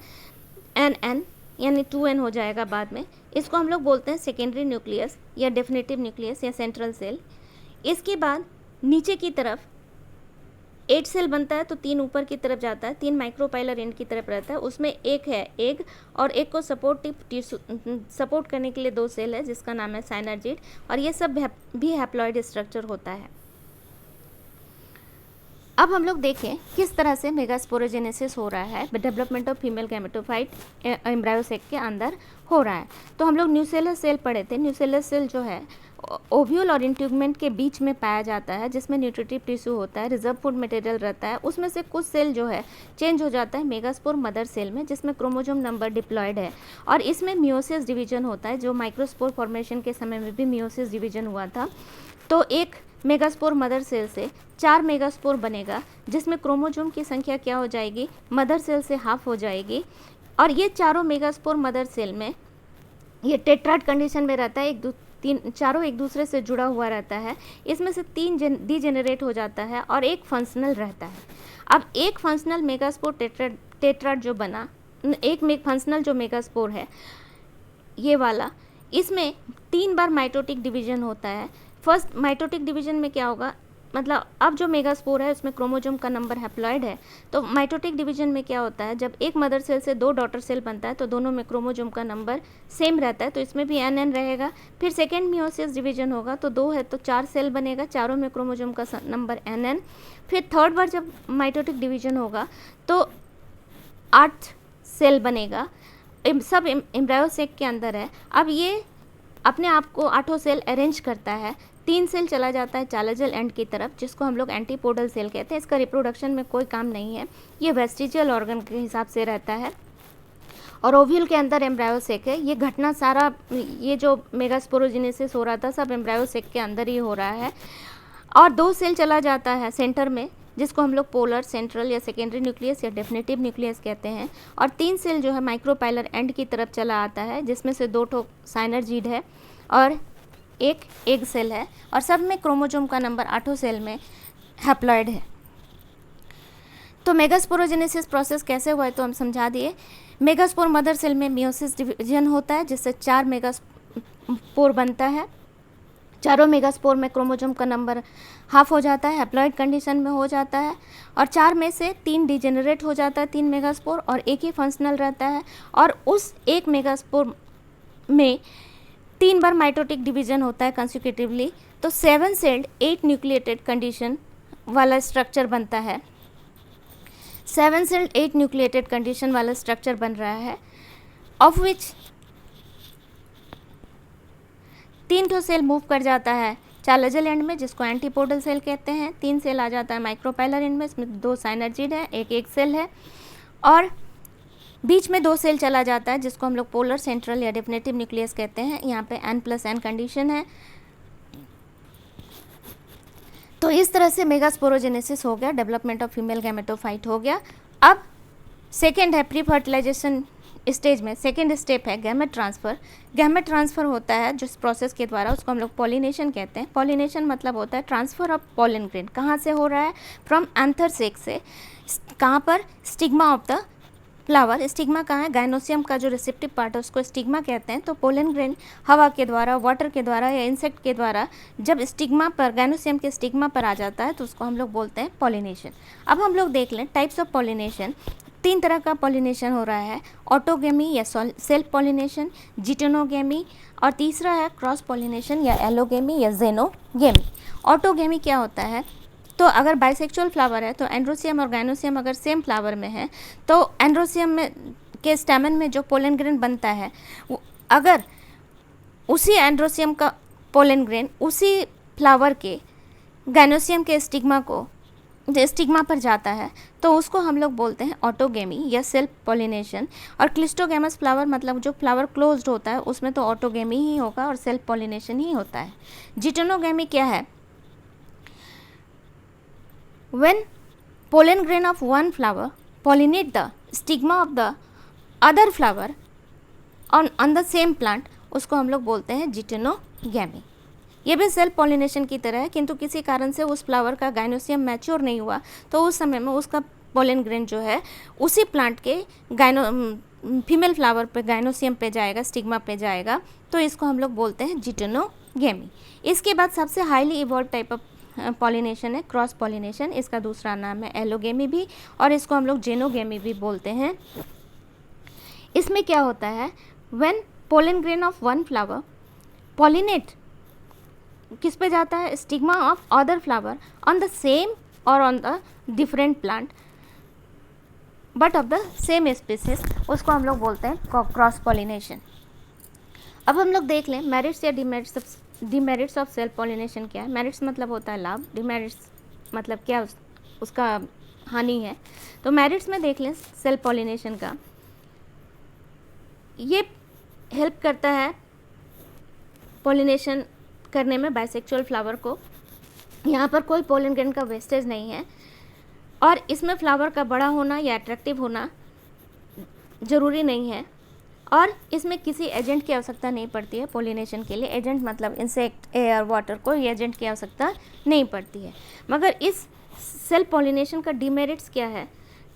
एन यानी 2n हो जाएगा बाद में। इसको हम लोग बोलते हैं सेकेंडरी न्यूक्लियस या डेफिनेटिव न्यूक्लियस या सेंट्रल सेल। इसके बाद नीचे की तरफ 8 सेल बनता है, तो 3 ऊपर की तरफ जाता है, 3 माइक्रोपाइलर एंड की तरफ रहता है, उसमें एक है एग और एक को सपोर्ट करने के लिए 2 सेल है जिसका नाम है साइनर्जिड, और ये सब भी हैप्लॉइड स्ट्रक्चर होता है। अब हम लोग देखें किस तरह से मेगास्पोरोजेनेसिस हो रहा है, डेवलपमेंट ऑफ फीमेल गैमेटोफाइट एम्ब्रायोसेक के अंदर हो रहा है। तो हम लोग न्यूसेलर सेल पढ़े थे। न्यूसेलर सेल जो है ओव्यूल और इंट्यूगमेंट के बीच में पाया जाता है, जिसमें न्यूट्रिटिव टिश्यू होता है, रिजर्व फूड मटेरियल रहता है। उसमें से कुछ सेल जो है चेंज हो जाता है मेगास्पोर मदर सेल में, जिसमें क्रोमोसोम नंबर डिप्लॉयड है, और इसमें मियोसिस डिवीजन होता है, जो माइक्रोस्पोर फॉर्मेशन के समय में भी मियोसिस डिवीजन हुआ था। तो एक मेगास्पोर मदर सेल से 4 मेगास्पोर बनेगा, जिसमें क्रोमोसोम की संख्या क्या हो जाएगी, मदर सेल से हाफ हो जाएगी, और ये चारों मेगास्पोर मदर सेल में ये टेट्राड कंडीशन में रहता है, चारों एक दूसरे से जुड़ा हुआ रहता है। इसमें से 3 डीजेनरेट हो जाता है और एक फंक्शनल रहता है। अब एक फंक्शनल मेगास्पोर टेट्राड जो बना, एक फंक्शनल जो मेगास्पोर है ये वाला, इसमें 3 बार माइटोटिक डिवीजन होता है। फर्स्ट माइटोटिक डिवीजन में क्या होगा, मतलब अब जो मेगास्पोर है उसमें क्रोमोसोम का नंबर हैप्लॉइड है, तो माइटोटिक डिवीजन में क्या होता है, जब एक मदर सेल से 2 डॉटर सेल बनता है तो दोनों में क्रोमोसोम का नंबर सेम रहता है, तो इसमें भी एन रहेगा। फिर सेकेंड मियोसिस डिवीजन होगा, तो 2 है तो 4 सेल बनेगा, चारों में क्रोमोसोम का नंबर एन। फिर थर्ड बार जब माइटोटिक डिवीजन होगा तो 8 सेल बनेगा, सब एम्ब्रायोसेक के अंदर है। अब ये अपने आप को 8 सेल अरेंज करता है, 3 सेल चला जाता है चालाजल एंड की तरफ, जिसको हम लोग एंटीपोडल सेल कहते हैं। इसका रिप्रोडक्शन में कोई काम नहीं है, ये वेस्टिजियल ऑर्गन के हिसाब से रहता है, और ओव्यूल के अंदर एम्ब्रायोसेक है। ये घटना सारा, ये जो मेगास्पोरोजेनेसिस हो रहा था सब एम्ब्रायोसेक के अंदर ही हो रहा है। और 2 सेल चला जाता है सेंटर में, जिसको हम लोग पोलर, सेंट्रल या सेकेंडरी न्यूक्लियस या डेफिनेटिव न्यूक्लियस कहते हैं, और 3 सेल जो है माइक्रोपाइलर एंड की तरफ चला आता है, जिसमें से 2 साइनर्जिड है और एक एग सेल है, और सब में क्रोमोसोम का नंबर 8 सेल में हैप्लॉइड है। तो मेगास्पोरोजेनेसिस प्रोसेस कैसे हुआ है तो हम समझा दिए। मेगास्पोर मदर सेल में मियोसिस डिवीजन होता है, जिससे 4 मेगास्पोर बनता है। चारों मेगास्पोर में क्रोमोसोम का नंबर हाफ हो जाता है, हैप्लॉइड कंडीशन में हो जाता है, और 4 में से 3 डिजेनरेट हो जाता है, 3 मेगास्पोर, और एक ही फंक्शनल रहता है। और उस एक मेगास्पोर में 3 बार माइटोटिक डिवीजन होता है कंसेक्यूटिवली, तो 7 सेल्ड 8 न्यूक्लिएटेड कंडीशन वाला स्ट्रक्चर बनता है। 7 सेल्ड 8 न्यूक्लिएटेड कंडीशन वाला स्ट्रक्चर बन रहा है, ऑफ विच 3 सेल मूव कर जाता है चालाजल एंड में, जिसको एंटीपोडल सेल कहते हैं। 3 सेल आ जाता है माइक्रोपाइलर एंड में, इसमें 2 साइनर्जिड है, एक सेल है, और बीच में 2 सेल चला जाता है, जिसको हम लोग पोलर, सेंट्रल या डेफिनेटिव न्यूक्लियस कहते हैं। यहाँ पे n+n कंडीशन है। तो इस तरह से मेगास्पोरोजेनेसिस हो गया, डेवलपमेंट ऑफ फीमेल गैमेटोफाइट हो गया। अब सेकेंड है प्री फर्टिलाइजेशन स्टेज में, सेकेंड स्टेप है गैमेट ट्रांसफ़र। गैमेट ट्रांसफ़र होता है जिस प्रोसेस के द्वारा, उसको हम लोग पॉलिनेशन कहते हैं। पॉलिनेशन मतलब होता है ट्रांसफ़र ऑफ पॉलन ग्रेन। कहाँ से हो रहा है, फ्रॉम एंथर सेक से। कहाँ पर, stigma of the flower. Stigma कहाँ है, गाइनोसियम का जो रिसेप्टिव पार्ट है उसको स्टिग्मा कहते हैं। तो पोलन ग्रेन हवा के द्वारा, वाटर के द्वारा या इंसेक्ट के द्वारा जब स्टिग्मा पर, गाइनोसियम के स्टिग्मा पर आ जाता है तो उसको हम लोग बोलते हैं पॉलिनेशन। अब हम लोग देख लें टाइप्स ऑफ पॉलिनेशन। 3 तरह का पॉलिनेशन हो रहा है, ऑटोगेमी या सेल्फ पॉलिनेशन, जिटेनोगेमी, और तीसरा है क्रॉस पॉलिनेशन या एलोगेमी या जेनोगेमी। ऑटोगेमी क्या होता है, तो अगर बाइसेक्सुअल फ्लावर है तो एंड्रोसियम और गाइनोसियम अगर सेम फ्लावर में है तो एंड्रोसियम में के स्टेमन में जो पोलन ग्रेन बनता है, अगर उसी एंड्रोसियम का पोलन ग्रेन उसी फ्लावर के गाइनोसियम के स्टिग्मा पर जाता है तो उसको हम लोग बोलते हैं ऑटोगेमी या सेल्फ पॉलिनेशन। और क्लिस्टोगेमस फ्लावर मतलब जो फ्लावर क्लोज्ड होता है उसमें तो ऑटोगेमी ही होगा और सेल्फ पॉलिनेशन ही होता है। जिटेनोगेमी क्या है, when pollen grain of one flower pollinate the stigma of the other flower on the same plant, उसको हम लोग बोलते हैं जिटेनोगेमी। ये भी सेल्फ पॉलिनेशन की तरह है, किंतु किसी कारण से उस फ्लावर का गाइनोसियम मैच्योर नहीं हुआ तो उस समय में उसका पोलन ग्रेन जो है उसी प्लांट के फीमेल फ्लावर पे गाइनोसियम पे जाएगा, स्टिग्मा पे जाएगा, तो इसको हम लोग बोलते हैं जिटेनोगेमी। इसके बाद सबसे highly evolve type of pollination है क्रॉस पॉलिनेशन, इसका दूसरा नाम है एलोगेमी भी, और इसको हम लोग जेनोगेमी भी बोलते हैं। इसमें क्या होता है, when pollen grain of one flower pollinate किस पे जाता है, stigma of other flower on the same or on the different plant but of the same species, उसको हम लोग बोलते हैं क्रॉस पॉलिनेशन। अब हम लोग देख लें मेरिट्स या डिमेरिट्स ऑफ सेल्फ पॉलिनेशन क्या है। मेरिट्स मतलब होता है लाभ, डिमेरिट्स मतलब क्या उसका हानि है। तो मेरिट्स में देख लें सेल्फ पॉलिनेशन का, ये हेल्प करता है पॉलिनेशन करने में बाइसेक्सुअल फ्लावर को। यहाँ पर कोई पोलन ग्रेन का वेस्टेज नहीं है, और इसमें फ्लावर का बड़ा होना या अट्रैक्टिव होना ज़रूरी नहीं है, और इसमें किसी एजेंट की आवश्यकता नहीं पड़ती है पॉलिनेशन के लिए। एजेंट मतलब इंसेक्ट, एयर, वाटर, कोई एजेंट की आवश्यकता नहीं पड़ती है। मगर इस सेल्फ पॉलिनेशन का डिमेरिट्स क्या है,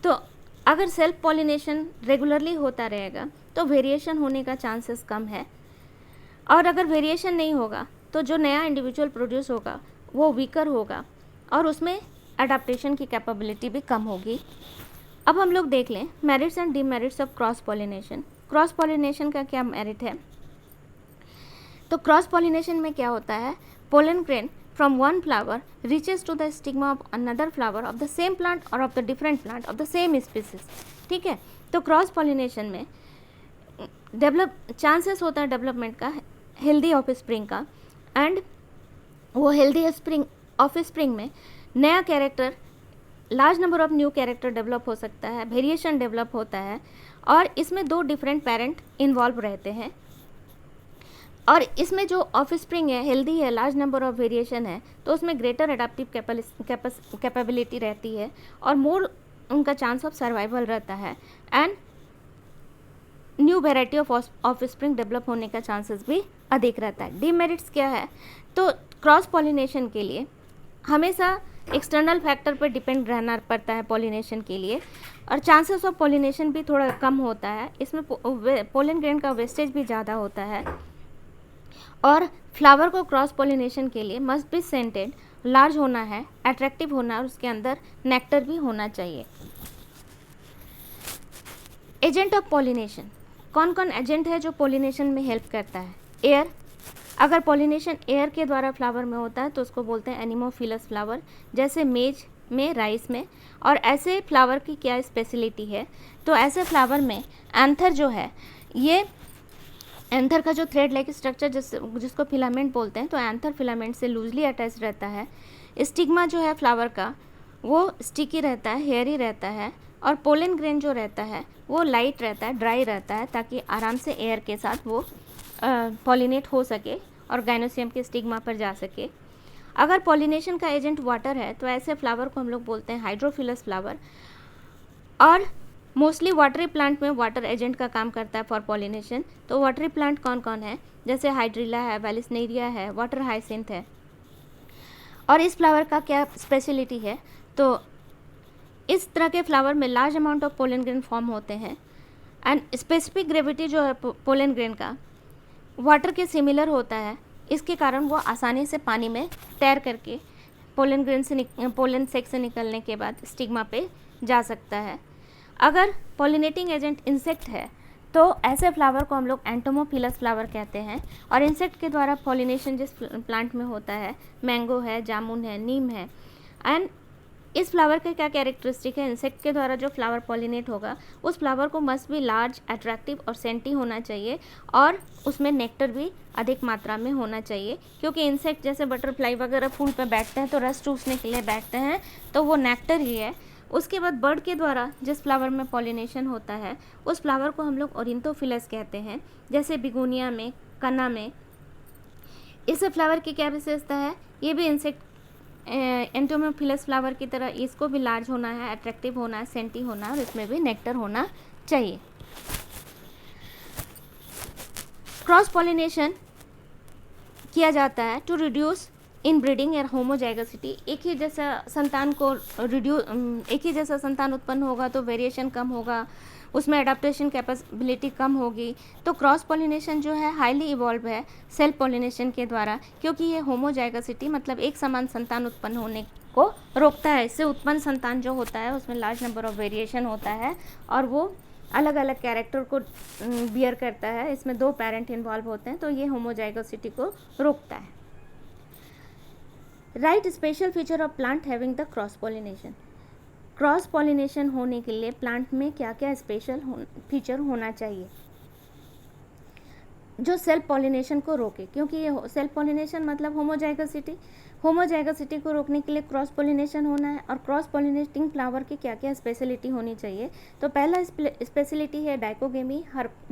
तो अगर सेल्फ पॉलिनेशन रेगुलरली होता रहेगा तो वेरिएशन होने का चांसेस कम है, और अगर वेरिएशन नहीं होगा तो जो नया इंडिविजुअल प्रोड्यूस होगा वो वीकर होगा, और उसमें अडाप्टेशन की कैपेबिलिटी भी कम होगी। अब हम लोग देख लें merits and demerits of cross pollination. Cross pollination का क्या मेरिट है, तो क्रॉस पॉलिनेशन में क्या होता है, pollen grain from one flower reaches to the stigma of another flower of the same plant or of the different plant of the same species. ठीक है, तो क्रॉस पॉलिनेशन में चांसेस होता है डेवलपमेंट का, हेल्दी ऑफ स्प्रिंग का, and वो healthy of spring में नया character, large number of new character develop हो सकता है, वेरिएशन डेवलप होता है, और इसमें 2 डिफरेंट पेरेंट इन्वॉल्व रहते हैं, और इसमें जो ऑफ स्प्रिंग है हेल्दी है, लार्ज नंबर ऑफ वेरिएशन है, तो उसमें ग्रेटर एडाप्टिव कैपेबिलिटी रहती है, और मोर उनका चांस ऑफ सर्वाइवल रहता है, and new variety of spring develop होने का चांसेस भी अधिक रहता है। डिमेरिट्स क्या है, तो क्रॉस पॉलिनेशन के लिए हमेशा एक्सटर्नल फैक्टर पर डिपेंड रहना पड़ता है पॉलिनेशन के लिए, और चांसेस ऑफ पॉलिनेशन भी थोड़ा कम होता है। इसमें पोलन ग्रेन का वेस्टेज भी ज़्यादा होता है, और फ्लावर को क्रॉस पॉलिनेशन के लिए मस्ट बी सेंटेड, लार्ज होना है, अट्रैक्टिव होना, और उसके अंदर नेक्टर भी होना चाहिए। एजेंट ऑफ पॉलिनेशन, कौन कौन एजेंट है जो पॉलिनेशन में हेल्प करता है। एयर, अगर पॉलिनेशन एयर के द्वारा फ्लावर में होता है तो उसको बोलते हैं एनिमोफिलस फ्लावर, जैसे मेज में, राइस में। और ऐसे फ्लावर की क्या स्पेशलिटी है, तो ऐसे फ्लावर में एंथर जो है, ये एंथर का जो थ्रेड लाइक स्ट्रक्चर जिसको फिलामेंट बोलते हैं, तो एंथर फिलामेंट से लूजली अटैच रहता है। स्टिग्मा जो है फ्लावर का वो स्टिकी रहता है, हेयरी रहता है, और पोलन ग्रेन जो रहता है वो लाइट रहता है, ड्राई रहता है, ताकि आराम से एयर के साथ वो पॉलिनेट हो सके और गाइनोसियम के स्टिग्मा पर जा सके। अगर पॉलिनेशन का एजेंट वाटर है तो ऐसे फ्लावर को हम लोग बोलते हैं हाइड्रोफिलस फ्लावर, और मोस्टली वाटरी प्लांट में वाटर एजेंट का काम करता है फॉर पॉलिनेशन। तो वाटरी प्लांट कौन कौन है, जैसे हाइड्रिला है, वेलिस्नेरिया है, वाटर हाइसिंथ है। और इस फ्लावर का क्या स्पेशलिटी है, तो इस तरह के फ्लावर में large amount of pollen grain form होते हैं, एंड स्पेसिफिक ग्रेविटी जो है पोलन ग्रेन का वाटर के सिमिलर होता है। इसके कारण वो आसानी से पानी में तैर करके पोलन ग्रेन से पोलन सेक से निकलने के बाद स्टिग्मा पे जा सकता है। अगर पॉलिनेटिंग एजेंट इंसेक्ट है तो ऐसे फ्लावर को हम लोग एंटोमोफिलस फ्लावर कहते हैं, और इंसेक्ट के द्वारा पॉलिनेशन जिस प्लांट में होता है, मैंगो है, जामुन है, नीम है। एंड इस फ्लावर का क्या कैरेक्टरिस्टिक है, इंसेक्ट के द्वारा जो फ्लावर पॉलिनेट होगा उस फ्लावर को मस्ट भी लार्ज, अट्रैक्टिव और सेंटी होना चाहिए, और उसमें नेक्टर भी अधिक मात्रा में होना चाहिए, क्योंकि इंसेक्ट जैसे बटरफ्लाई वगैरह फूल पर बैठते हैं तो रस चूसने के लिए बैठते हैं, तो वो नेक्टर ही है। उसके बाद बर्ड के द्वारा जिस फ्लावर में पॉलिनेशन होता है उस फ्लावर को हम लोग ओरिएंटोफिलस कहते हैं, जैसे बिगोनिया में, कना में। इस फ्लावर की क्या विशेषता है, ये भी इंसेक्ट एंटोमोफिलस फ्लावर की तरह इसको भी लार्ज होना है, अट्रैक्टिव होना है, सेंटी होना है, और इसमें भी नेक्टर होना चाहिए। क्रॉस पॉलिनेशन किया जाता है टू रिड्यूस इन ब्रीडिंग या होमोजाइगोसिटी। एक ही जैसा संतान उत्पन्न होगा तो वेरिएशन कम होगा, उसमें एडाप्टेशन कैपेबिलिटी कम होगी। तो क्रॉस पॉलिनेशन जो है हाईली इवॉल्व है सेल्फ पॉलिनेशन के द्वारा, क्योंकि ये होमोजाइगोसिटी मतलब एक समान संतान उत्पन्न होने को रोकता है। इससे उत्पन्न संतान जो होता है उसमें लार्ज नंबर ऑफ वेरिएशन होता है और वो अलग अलग कैरेक्टर को बियर करता है। इसमें 2 पेरेंट इन्वॉल्व होते हैं, तो ये होमोजाइगोसिटी को रोकता है। Right special feature of plant having the cross pollination. Cross pollination होने के लिए प्लांट में क्या क्या स्पेशल फीचर होना चाहिए जो सेल्फ पॉलिनेशन को रोके, क्योंकि ये सेल्फ पॉलिनेशन मतलब होमोजाइगोसिटी को रोकने के लिए क्रॉस पॉलिनेशन होना है। और क्रॉस पॉलिनेटिंग फ्लावर की क्या क्या स्पेशलिटी होनी चाहिए, तो पहला स्पेशलिटी है डाइकोगेमी,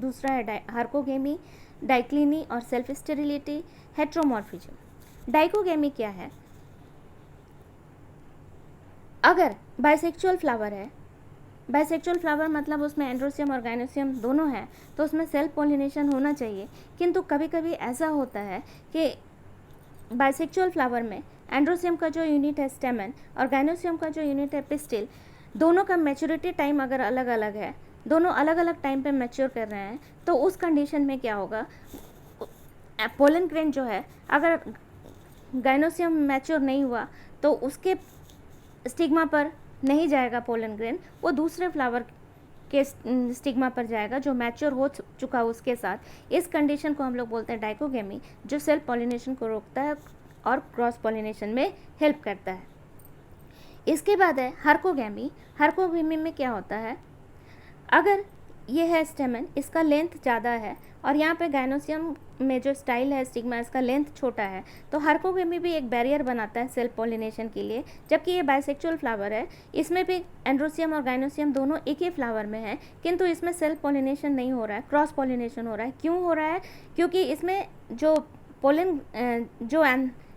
दूसरा है हार्कोगेमी, डाइक्लिनी और सेल्फ स्टेरिलिटी, हेट्रोमॉर्फिज्म। डाइकोगेमी क्या है, अगर बाइसेक्सुअल फ्लावर है, बाइसेक्सुअल फ्लावर मतलब उसमें एंड्रोसियम और गाइनोसियम दोनों हैं, तो उसमें सेल्फ पॉलिनेशन होना चाहिए। किंतु कभी कभी ऐसा होता है कि बाइसेक्सुअल फ्लावर में एंड्रोसियम का जो यूनिट है स्टेमन और गाइनोसियम का जो यूनिट है पिस्टिल, दोनों का मैच्योरिटी टाइम अगर अलग अलग है, दोनों अलग अलग टाइम पे मैच्योर कर रहे हैं, तो उस कंडीशन में क्या होगा, पोलन ग्रेन जो है अगर गाइनोसियम मैच्योर नहीं हुआ तो उसके स्टिग्मा पर नहीं जाएगा पोलन ग्रेन, वो दूसरे फ्लावर के स्टिग्मा पर जाएगा जो मैच्योर हो चुका उसके साथ। इस कंडीशन को हम लोग बोलते हैं डाइकोगेमी, जो सेल्फ पॉलिनेशन को रोकता है और क्रॉस पॉलिनेशन में हेल्प करता है। इसके बाद है हार्कोगेमी। हार्कोगेमी में क्या होता है, अगर ये है स्टेमन, इसका लेंथ ज़्यादा है और यहाँ पे गाइनोसियम में जो स्टाइल है स्टिग्मा, इसका लेंथ छोटा है, तो हार्कोगेमी भी एक बैरियर बनाता है सेल्फ पॉलिनेशन के लिए। जबकि ये बाइसेक्सुअल फ्लावर है, इसमें भी एंड्रोसियम और गाइनोसियम दोनों एक ही फ्लावर में है, किंतु इसमें सेल्फ पॉलिनेशन नहीं हो रहा है, क्रॉस पॉलिनेशन हो रहा है। क्यों हो रहा है, क्योंकि इसमें जो पोलन जो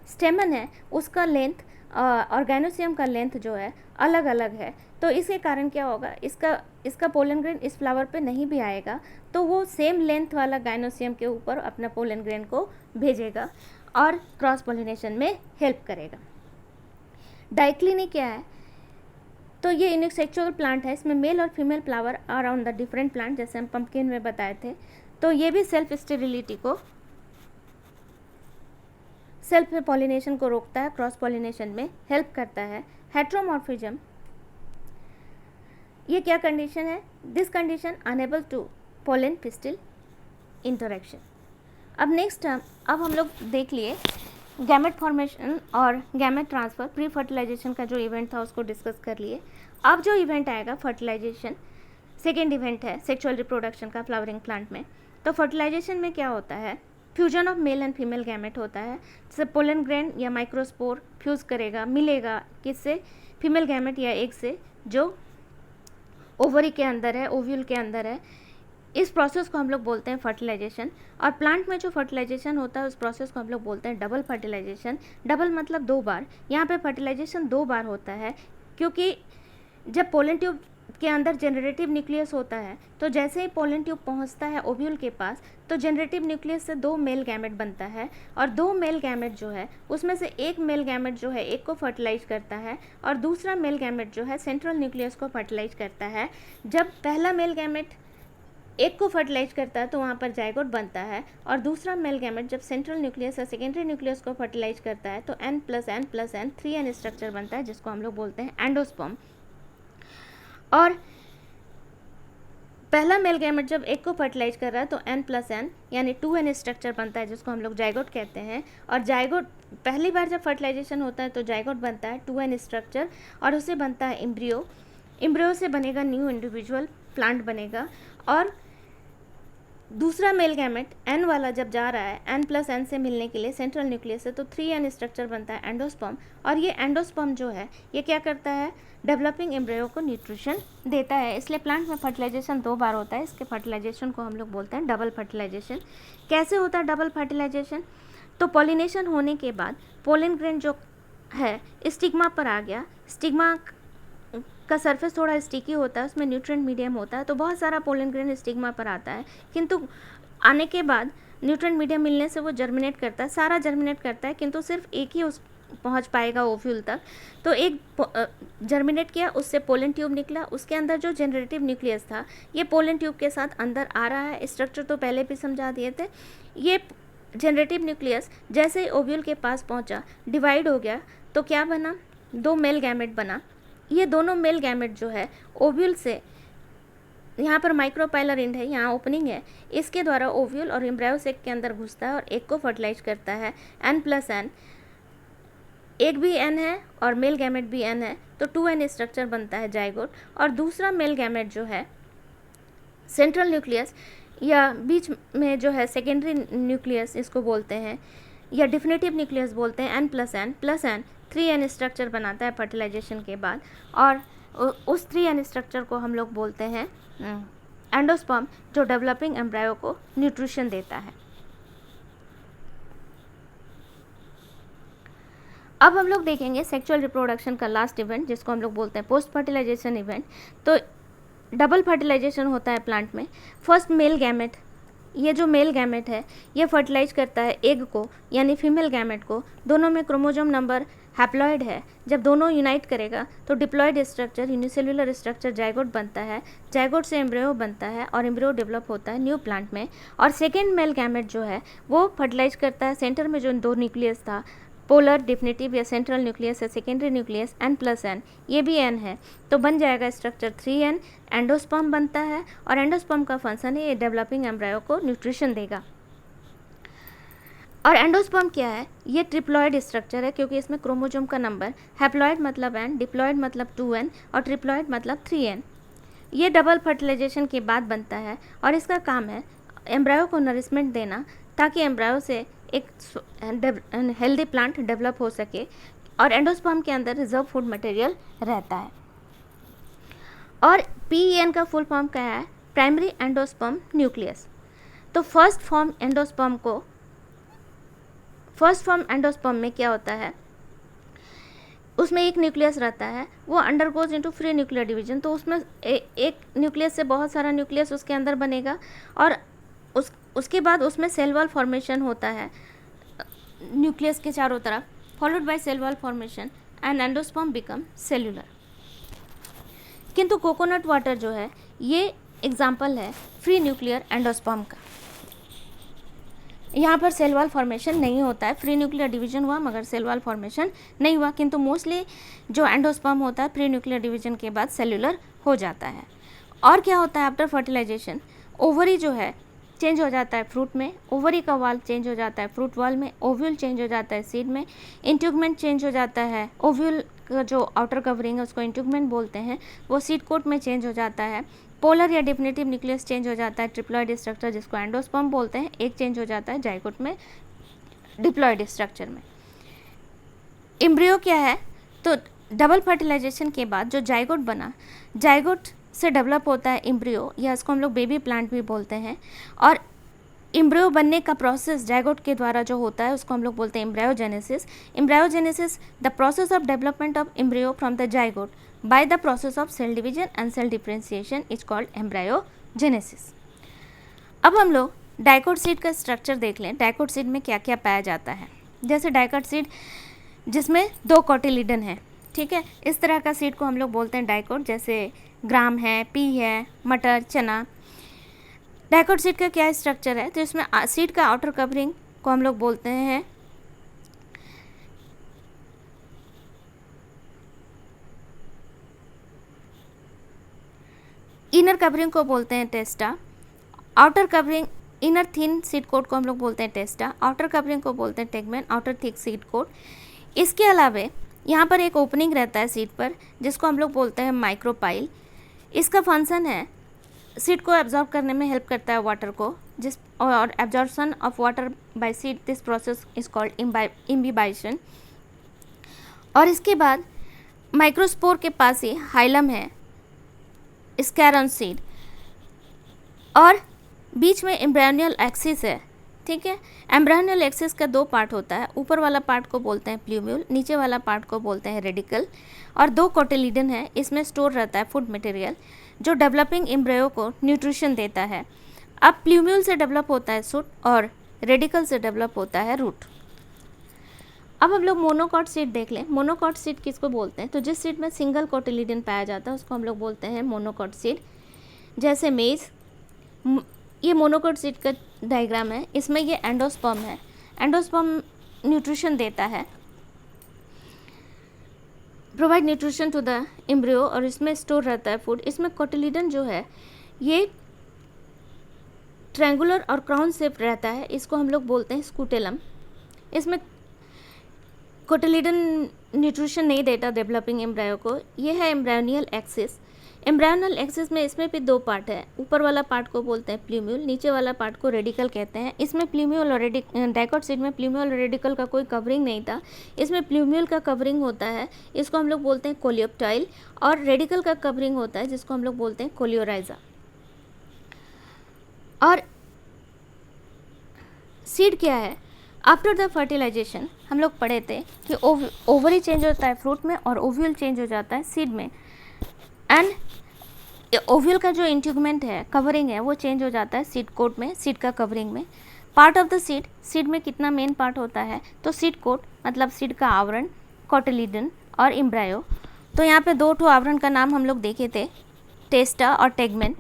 स्टेमन है उसका लेंथ और गाइनोसियम का लेंथ जो है अलग अलग है। तो इसके कारण क्या होगा, इसका पोलन ग्रेन इस फ्लावर पे नहीं भी आएगा, तो वो सेम लेंथ वाला गाइनोसियम के ऊपर अपना पोलन ग्रेन को भेजेगा और क्रॉस पॉलिनेशन में हेल्प करेगा। डाइक्लिनी क्या है, तो ये यूनिसेक्सुअल प्लांट है, इसमें मेल और female flower are on the different plant, जैसे हम पंपकिन में बताए थे। तो ये भी सेल्फ स्टेरिलिटी को, सेल्फ पॉलिनेशन को रोकता है, क्रॉस पॉलिनेशन में हेल्प करता है। हेट्रोमॉर्फिज्म, ये क्या कंडीशन है, this condition enable to pollen pistil interaction. अब नेक्स्ट अब हम लोग देख लिए गैमेट फॉर्मेशन और गैमेट ट्रांसफ़र, प्री फर्टिलाइजेशन का जो इवेंट था उसको डिस्कस कर लिए। अब जो इवेंट आएगा फर्टिलाइजेशन, सेकेंड इवेंट है सेक्सुअल रिप्रोडक्शन का फ्लावरिंग प्लांट में। तो फर्टिलाइजेशन में क्या होता है, fusion of male and female gamete होता है। जैसे पोलन ग्रेन या माइक्रोस्पोर फ्यूज़ करेगा, मिलेगा किससे, फीमेल गैमेट या एग से जो ओवरी के अंदर है, ओव्यूल के अंदर है। इस प्रोसेस को हम लोग बोलते हैं फर्टिलाइजेशन। और प्लांट में जो फर्टिलाइजेशन होता है उस प्रोसेस को हम लोग बोलते हैं डबल फर्टिलाइजेशन। डबल मतलब 2 बार, यहाँ पे फर्टिलाइजेशन 2 बार होता है, क्योंकि जब पोलन ट्यूब के अंदर जनरेटिव न्यूक्लियस होता है, तो जैसे ही पोलन ट्यूब पहुँचता है ओव्यूल के पास, तो जनरेटिव न्यूक्लियस से 2 मेल गैमेट बनता है और 2 मेल गैमेट जो है उसमें से एक मेल गैमेट जो है एक को फर्टिलाइज करता है और दूसरा मेल गैमेट जो है सेंट्रल न्यूक्लियस को फर्टिलाइज करता है। जब पहला मेल गैमेट एक को फर्टिलाइज करता है तो वहाँ पर जाइगोट बनता है, और दूसरा मेल गैमेट जब सेंट्रल न्यूक्लियस या सेकेंडरी न्यूक्लियस को फर्टिलाइज करता है तो N+N+N 3N स्ट्रक्चर बनता है, जिसको हम लोग बोलते हैं एंडोस्पर्म। और पहला मेल गैमेट जब एक को फर्टिलाइज कर रहा है तो N+N यानी 2N स्ट्रक्चर बनता है, जिसको हम लोग जाइगोट कहते हैं। और जाइगोट पहली बार जब फर्टिलाइजेशन होता है तो जाइगोट बनता है 2N स्ट्रक्चर, और उससे बनता है एम्ब्रियो। एम्ब्रियो से बनेगा न्यू इंडिविजुअल प्लांट बनेगा। और दूसरा मेल गैमेट N वाला जब जा रहा है N+N से मिलने के लिए सेंट्रल न्यूक्लियस से, तो 3N स्ट्रक्चर बनता है एंडोस्पर्म। और ये एंडोस्पर्म जो है ये क्या करता है, डेवलपिंग एम्ब्रियो को न्यूट्रिशन देता है। इसलिए प्लांट में फर्टिलाइजेशन 2 बार होता है। इसके फर्टिलाइजेशन को हम लोग बोलते हैं डबल फर्टिलाइजेशन। कैसे होता है डबल फर्टिलाइजेशन, तो पॉलिनेशन होने के बाद पोलन ग्रेन जो है स्टिग्मा पर आ गया, स्टिग्मा का सरफेस थोड़ा स्टिकी होता है, उसमें न्यूट्रिएंट मीडियम होता है, तो बहुत सारा पोलन ग्रेन स्टिग्मा पर आता है। किंतु आने के बाद न्यूट्रिएंट मीडियम मिलने से वो जर्मिनेट करता है, सारा जर्मिनेट करता है, किंतु सिर्फ एक ही उस पहुंच पाएगा ओव्यूल तक। तो एक जर्मिनेट किया, उससे पोलन ट्यूब निकला, उसके अंदर जो जनरेटिव न्यूक्लियस था ये पोलन ट्यूब के साथ अंदर आ रहा है। स्ट्रक्चर तो पहले भी समझा दिए थे। ये जनरेटिव न्यूक्लियस जैसे ही ओव्यूल के पास पहुंचा, डिवाइड हो गया, तो क्या बना, 2 मेल गैमेट बना। ये दोनों मेल गैमेट जो है ओव्यूल से, यहाँ पर माइक्रोपाइलर एंड है, यहाँ ओपनिंग है, इसके द्वारा ओव्यूल और एम्ब्रायो सेक के अंदर घुसता है और एग को फर्टिलाइज करता है। N+N, एग भी N है और मेल गैमेट भी N है, तो 2N स्ट्रक्चर बनता है जाइगोट। और दूसरा मेल गैमेट जो है सेंट्रल न्यूक्लियस या बीच में जो है सेकेंडरी न्यूक्लियस इसको बोलते हैं, या डिफिनेटिव न्यूक्लियस बोलते हैं, N+N 3N स्ट्रक्चर बनाता है फर्टिलाइजेशन के बाद। और उस 3N स्ट्रक्चर को हम लोग बोलते हैं एंडोस्पर्म, जो डेवलपिंग एम्ब्रायो को न्यूट्रिशन देता है। अब हम लोग देखेंगे सेक्सुअल रिप्रोडक्शन का लास्ट इवेंट, जिसको हम लोग बोलते हैं पोस्ट फर्टिलाइजेशन इवेंट। तो डबल फर्टिलाइजेशन होता है प्लांट में। फर्स्ट मेल गैमेट, ये जो मेल गैमेट है ये फर्टिलाइज करता है एग को, यानी फीमेल गैमेट को। दोनों में क्रोमोसोम नंबर हैप्लॉइड है। जब दोनों यूनाइट करेगा तो diploid structure, unicellular structure zygote बनता है। जाइगोट से एम्ब्रियो बनता है और एम्ब्रियो डेवलप होता है न्यू प्लांट में। और सेकेंड मेल गैमेट जो है वो फर्टिलाइज करता है सेंटर में जो 2 न्यूक्लियस था, पोलर, डिफिनेटिव या सेंट्रल न्यूक्लियस या सेकेंडरी न्यूक्लियस N+N, ये भी N है, तो बन जाएगा स्ट्रक्चर 3N। एंडोस्पर्म बनता है और एंडोस्पर्म का फंक्शन है ये डेवलपिंग एम्ब्रायो को न्यूट्रिशन देगा। और एंडोस्पर्म क्या है, ये ट्रिप्लॉइड स्ट्रक्चर है, क्योंकि इसमें क्रोमोसोम का नंबर, हैप्लॉइड मतलब N, डिप्लॉइड मतलब 2N और ट्रिप्लॉइड मतलब 3N। ये डबल फर्टिलाइजेशन के बाद बनता है और इसका काम है एम्ब्रायो को नरिशमेंट देना, ताकि एम्ब्रायो से एक हेल्दी प्लांट डेवलप हो सके। और एंडोस्पर्म के अंदर रिजर्व फूड मटेरियल रहता है। और PEN का फुल फॉर्म क्या है, प्राइमरी एंडोस्पर्म न्यूक्लियस। तो फर्स्ट फॉर्म एंडोस्पर्म में क्या होता है, उसमें एक न्यूक्लियस रहता है, वो undergoes into free nuclear division. तो उसमें एक न्यूक्लियस से बहुत सारा न्यूक्लियस उसके अंदर बनेगा और उसके बाद उसमें सेल वॉल फॉर्मेशन होता है न्यूक्लियस के चारों तरफ, followed by cell wall formation and endosperm become cellular. किंतु कोकोनट वाटर जो है ये एग्जाम्पल है फ्री न्यूक्लियर एंडोस्पर्म का। यहाँ पर सेल वॉल फॉर्मेशन नहीं होता है, फ्री न्यूक्लियर डिवीजन हुआ मगर सेल वॉल फॉर्मेशन नहीं हुआ। किंतु मोस्टली जो एंडोस्पर्म होता है प्री न्यूक्लियर डिवीजन के बाद सेल्यूलर हो जाता है। और क्या होता है आफ्टर फर्टिलाइजेशन, ओवरी जो है चेंज हो जाता है फ्रूट में, ओवरी का वाल चेंज हो जाता है फ्रूट वाल में, ओव्यूल चेंज हो जाता है सीड में, इंट्यूगमेंट चेंज हो जाता है, ओव्यूल का जो आउटर कवरिंग है उसको इंट्यूगमेंट बोलते हैं, वो सीड कोट में चेंज हो जाता है। पोलर या डिफिनेटिव न्यूक्लियस चेंज हो जाता है, ट्रिप्लॉइड स्ट्रक्चर जिसको एंडोस्पर्म बोलते हैं, एक चेंज हो जाता है जाइगोट में, डिप्लॉइड स्ट्रक्चर में। एम्ब्रियो क्या है, तो डबल फर्टिलाइजेशन के बाद जो जाइगोट बना, जाइगोट से डेवलप होता है एम्ब्रियो, या इसको हम लोग बेबी प्लांट भी बोलते हैं। और एम्ब्रियो बनने का प्रोसेस जाइगोट के द्वारा जो होता है उसको हम लोग बोलते हैं embryogenesis. Embryogenesis the process of development of embryo from the zygote by the process of cell division and cell differentiation is called embryogenesis. अब हम लोग डाइकोट सीड का स्ट्रक्चर देख लें। डाइकोट सीड में क्या क्या पाया जाता है। जैसे डाइकोट सीड जिसमें 2 कोटिलिडन है, ठीक है, इस तरह का सीड को हम लोग बोलते हैं डाइकोट। जैसे ग्राम है, पी है, मटर, चना। डाइकोट सीड का क्या स्ट्रक्चर है, तो इसमें सीड का आउटर कवरिंग को हम लोग बोलते हैं इनर कवरिंग को बोलते हैं testa. Outer covering, inner thin seed coat को हम लोग बोलते हैं टेस्टा, आउटर कवरिंग को बोलते हैं tegmen, outer thick seed coat. इसके अलावा यहाँ पर एक ओपनिंग रहता है सीड पर जिसको हम लोग बोलते हैं माइक्रोपाइल। इसका फंक्शन है सीड को एब्जॉर्ब करने में हेल्प करता है वाटर को, जिस और absorption of water by seed, this process is called imbibition. और इसके बाद माइक्रोस्पोर के पास ही हाइलम है, स्कैरन सीड, और बीच में एम्ब्रायोनियल एक्सिस है, ठीक है। एम्ब्रायोनियल एक्सिस का 2 पार्ट होता है, ऊपर वाला पार्ट को बोलते हैं प्ल्यूम्यूल, नीचे वाला पार्ट को बोलते हैं रेडिकल। और 2 कोटिलिडन है, इसमें स्टोर रहता है फूड मटेरियल जो डेवलपिंग एम्ब्रायो को न्यूट्रिशन देता है। अब प्ल्यूम्यूल से डेवलप होता है सूट और रेडिकल से डेवलप होता है रूट। अब हम लोग मोनोकॉट सीड देख लें। मोनोकॉट सीड किसको बोलते हैं? तो जिस सीड में सिंगल कोटिलीडन पाया जाता है उसको हम लोग बोलते हैं मोनोकॉट सीड। जैसे मेज, ये मोनोकॉट सीड का डायग्राम है। इसमें ये एंडोस्पर्म है। एंडोस्पर्म न्यूट्रिशन देता है, provide nutrition to the embryo, और इसमें स्टोर रहता है फूड। इसमें कोटिलीडन जो है ये ट्रायंगुलर और क्राउन शेप रहता है, इसको हम लोग बोलते हैं स्कूटेलम। इसमें कोटिलीडन न्यूट्रिशन नहीं देता डेवलपिंग एम्ब्रायो को। ये है एम्ब्रायोनियल एक्सिस। एम्ब्रायोनल एक्सिस में इसमें भी दो पार्ट है। ऊपर वाला पार्ट को बोलते हैं प्ल्यूम्यूल, नीचे वाला पार्ट को रेडिकल कहते हैं। इसमें प्ल्यूम्यूल और डाइकोट सीड में प्ल्यूम्यूल और रेडिकल का कोई कवरिंग नहीं था, इसमें प्ल्यूम्यूल का कवरिंग होता है, इसको हम लोग बोलते हैं कोलियोप्टाइल, और रेडिकल का कवरिंग होता है जिसको हम लोग बोलते हैं कोलियोराइजा। और सीड क्या है? आफ्टर द फर्टिलाइजेशन हम लोग पढ़े थे कि ओवरी चेंज होता है फ्रूट में और ओव्यूल चेंज हो जाता है सीड में, एंड ओव्यूल का जो इंट्यूगमेंट है, कवरिंग है, वो चेंज हो जाता है सीड कोट में, सीड का कवरिंग में। Part of the seed, seed में कितना मेन पार्ट होता है? तो सीड कोट मतलब सीड का आवरण, कोटिलीडन और एम्ब्रायो। तो यहाँ पे दो ठो आवरण का नाम हम लोग देखे थे, टेस्टा और टेगमेन।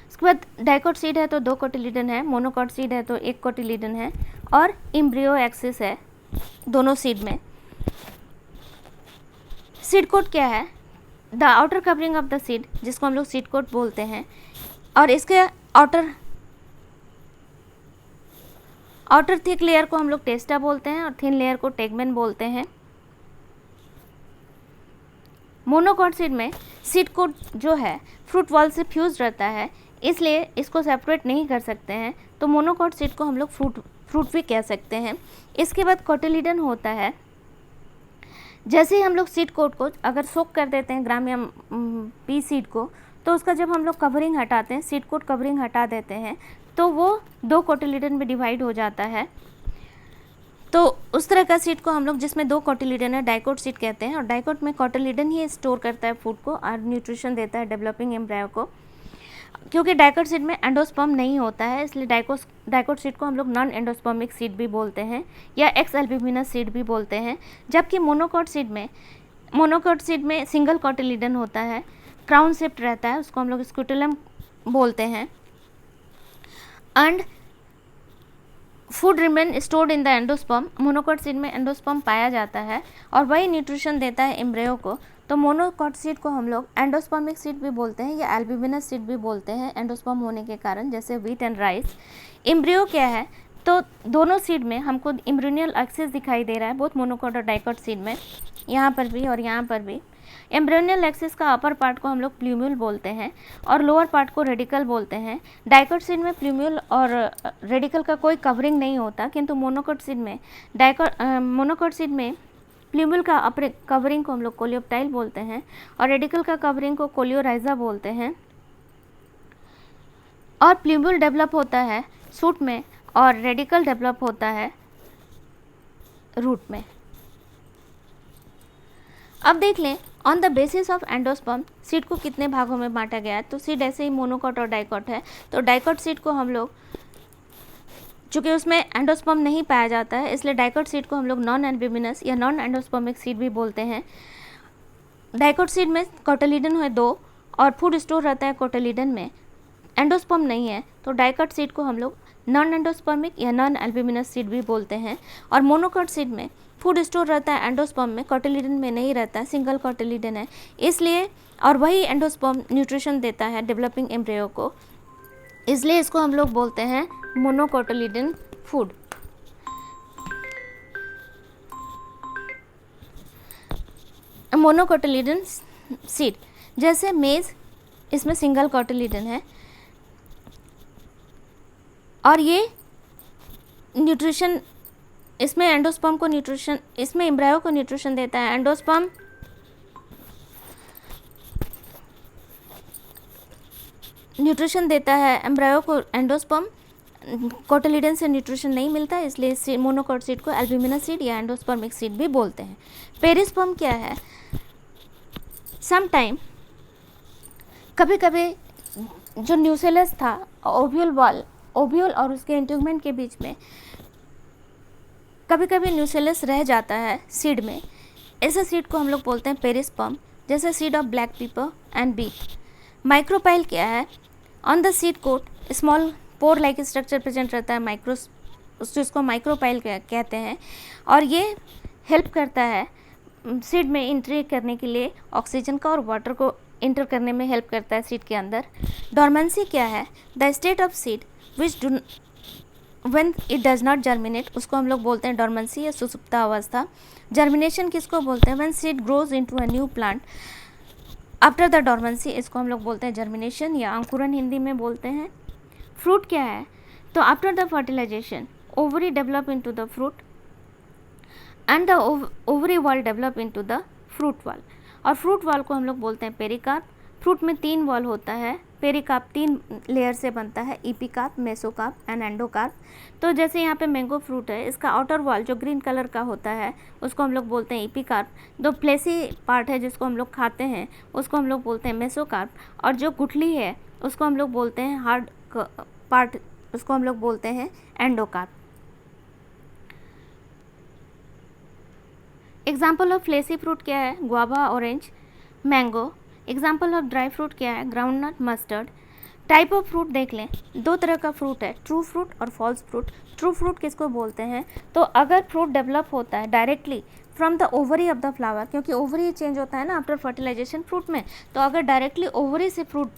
उसके बाद डाइकोट सीड है तो दो कोटिलीडन है, मोनोकॉट सीड है तो एक कोटिलीडन है, और एम्ब्रियो एक्सिस है दोनों सीड में। सीड कोट क्या है? The outer covering of the seed, जिसको हम लोग सीड कोट बोलते हैं, और इसके आउटर थिक लेयर को हम लोग टेस्टा बोलते हैं और थिन लेयर को टेगमेन बोलते हैं। मोनोकॉट सीड में सीड कोट जो है फ्रूट वॉल से फ्यूज रहता है, इसलिए इसको सेपरेट नहीं कर सकते हैं, तो मोनोकॉट सीड को हम लोग फ्रूट भी कह सकते हैं। इसके बाद कोटिलीडन होता है। जैसे ही हम लोग सीड कोट को अगर सोक कर देते हैं ग्राम या पी सीड को, तो उसका जब हम लोग कवरिंग हटाते हैं, सीड कोट कवरिंग हटा देते हैं, तो वो दो कोटिलीडन में डिवाइड हो जाता है। तो उस तरह का सीड को हम लोग, जिसमें दो कोटिलीडन है, डाइकोट सीड कहते हैं। और डाइकोट में कोटिलीडन ही स्टोर करता है फूड को और न्यूट्रिशन देता है डेवलपिंग एम्ब्रायो को। क्योंकि डाइकोट सीड में एंडोस्पर्म नहीं होता है, इसलिए डाइकोट सीड को हम लोग नॉन एंडोस्पर्मिक सीड भी बोलते हैं या एक्स एल्ब्यूमिनस सीड भी बोलते हैं। जबकि मोनोकॉट सीड में सिंगल कोटिलीडन होता है, क्राउन शेप्ड रहता है, उसको हम लोग स्कूटेलम बोलते हैं। And food remain stored in the endosperm. Monocot seed में एंडोस्पर्म पाया जाता है और वही न्यूट्रिशन देता है एम्ब्रियो को। तो मोनोकॉट सीड को हम लोग एंडोस्पर्मिक सीड भी बोलते हैं या एल्ब्यूमिनस सीड भी बोलते हैं, एंडोस्पर्म होने के कारण, जैसे व्हीट एंड राइस। एम्ब्रियो क्या है? तो दोनों सीड में हमको एम्ब्रियोनियल एक्सिस दिखाई दे रहा है, बोथ मोनोकॉट और डाइकोट सीड में, यहाँ पर भी और यहाँ पर भी। एम्ब्रियोनियल एक्सिस का अपर पार्ट को हम लोग प्ल्यूम्यूल बोलते हैं और लोअर पार्ट को रेडिकल बोलते हैं। डाइकोट सीड में प्ल्यूम्यूल और रेडिकल का कोई कवरिंग नहीं होता, किंतु मोनोकॉट सीड में प्ल्यूम्यूल का अपर कवरिंग को हम लोग कोलियोप्टाइल बोलते हैं और रेडिकल का कवरिंग को कोलियोराइजा बोलते हैं। और प्ल्यूम्यूल डेवलप होता है शूट में और रेडिकल डेवलप होता है रूट में। अब देख लें on the basis of endosperm seed को कितने भागों में बांटा गया है। तो सीड ऐसे ही मोनोकॉट और डाइकोट है, तो डाइकोट सीड को हम लोग, चूँकि उसमें एंडोस्पर्म नहीं पाया जाता है, इसलिए डाइकोट सीड को हम लोग नॉन एल्ब्यूमिनस या नॉन एंडोस्पर्मिक सीड भी बोलते हैं। डाइकोट सीड में कोटिलीडन है दो और फूड स्टोर रहता है कोटिलीडन में, एंडोस्पर्म नहीं है, तो डाइकोट सीड को हम लोग नॉन एंडोस्पर्मिक या नॉन एल्ब्यूमिनस सीड भी बोलते हैं। और मोनोकॉट सीड में फूड स्टोर रहता है एंडोस्पर्म में, कोटिलीडन में नहीं रहता है, सिंगल कोटिलीडन है, इसलिए, और वही एंडोस्पर्म न्यूट्रिशन देता है डेवलपिंग एम्ब्रियो को, इसलिए इसको हम लोग बोलते हैं मोनोकोटिलीडन फूड। मोनोकोटिलीडन सीड, जैसे मेज, इसमें सिंगल कोटिलीडन है और ये न्यूट्रिशन, इसमें एंडोस्पर्म को न्यूट्रिशन, इसमें एम्ब्रायो को न्यूट्रिशन देता है। एंडोस्पर्म न्यूट्रिशन देता है एम्ब्रायो को, एंडोस्पर्म कोटिलीडन से न्यूट्रिशन नहीं मिलता, इसलिए मोनोकॉट सीड को एल्ब्यूमिनस सीड या एंडोस्पर्मिक सीड भी बोलते हैं। पेरिस्पर्म क्या है? सम टाइम कभी कभी जो न्यूसेलस था, ओव्यूल और उसके इंट्यूगमेंट के बीच में कभी कभी न्यूसेलस रह जाता है सीड में, ऐसे सीड को हम लोग बोलते हैं पेरिस्पर्म, जैसे seed of black pepper and beet. Micropyle क्या है? On the seed coat small pore like structure present रहता है, जिसको माइक्रोपाइल कहते हैं, और ये हेल्प करता है सीड में एंट्री करने के लिए ऑक्सीजन का और वाटर को इंटर करने में हेल्प करता है सीड के अंदर। डॉर्मेंसी क्या है? The state of seed which do when it does not germinate, उसको हम लोग बोलते हैं डॉर्मेंसी या सुसुप्ता अवस्था। जर्मिनेशन किसको बोलते हैं? When seed grows into a new plant after the dormancy, इसको हम लोग बोलते हैं जर्मिनेशन या अंकुरन हिंदी में बोलते हैं। फ्रूट क्या है? तो after the fertilization ovary develop into the fruit and the ovary wall develop into the fruit wall, और फ्रूट वॉल को हम लोग बोलते हैं पेरिकार्प। फ्रूट में 3 वॉल होता है, पेरिकार्प 3 लेयर से बनता है, इपिकार्प, मेसोकार्प एंड एंडोकार्प। तो जैसे यहाँ पे मैंगो फ्रूट है, इसका आउटर वॉल जो ग्रीन कलर का होता है उसको हम लोग बोलते हैं इपिकार्प। जो फ्लेसी पार्ट है जिसको हम लोग खाते हैं उसको हम लोग बोलते हैं मेसोकार्प, और जो गुठली है उसको हम लोग बोलते हैं हार्ड पार्ट, उसको हम लोग बोलते हैं endocarp. Example of fleshy fruit क्या है? Guava, orange, mango. Example of dry fruit क्या है? Groundnut, mustard. Type of fruit देख लें, 2 तरह का फ्रूट है, ट्रू फ्रूट और फॉल्स फ्रूट। ट्रू फ्रूट किसको बोलते हैं? तो अगर फ्रूट डेवलप होता है directly from the ovary of the flower, क्योंकि ओवरी चेंज होता है ना आफ्टर फर्टिलाइजेशन फ्रूट में, तो अगर डायरेक्टली ओवरी से फ्रूट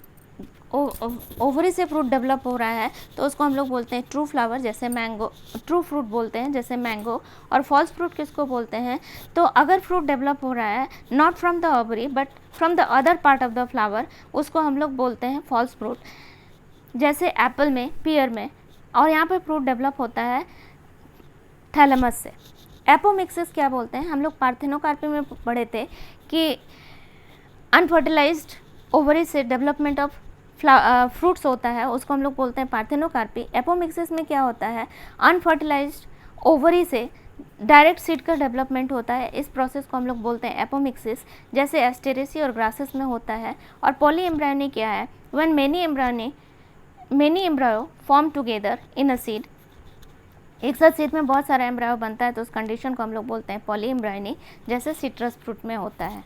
डेवलप हो रहा है तो उसको हम लोग बोलते हैं ट्रू फ्लावर, जैसे मैंगो, ट्रू फ्रूट बोलते हैं जैसे मैंगो। और फॉल्स फ्रूट किसको बोलते हैं? तो अगर फ्रूट डेवलप हो रहा है not from the ovary but from the other part of the flower, उसको हम लोग बोलते हैं फॉल्स फ्रूट, जैसे एप्पल में, पियर में। और यहाँ पर फ्रूट डेवलप होता है थैलेमस से। एपोमिक्सिस क्या बोलते हैं? हम लोग पार्थेनोकार्पी में पढ़े थे कि अनफर्टिलाइज्ड ओवरी से डेवलपमेंट ऑफ फ्रूट्स होता है, उसको हम लोग बोलते हैं पार्थेनोकार्पी। एपोमिक्सिस में क्या होता है? अनफर्टिलाइज्ड ओवरी से डायरेक्ट सीड का डेवलपमेंट होता है, इस प्रोसेस को हम लोग बोलते हैं एपोमिक्सिस, जैसे एस्टेरेसी और ग्रासेस में होता है। और पॉली एम्ब्रायोनी क्या है? When many embryo form together in a seed, एक साथ सीड में बहुत सारा एम्ब्रायो बनता है, तो उस कंडीशन को हम लोग बोलते हैं पॉली एम्ब्रायोनी, जैसे सिट्रस फ्रूट में होता है।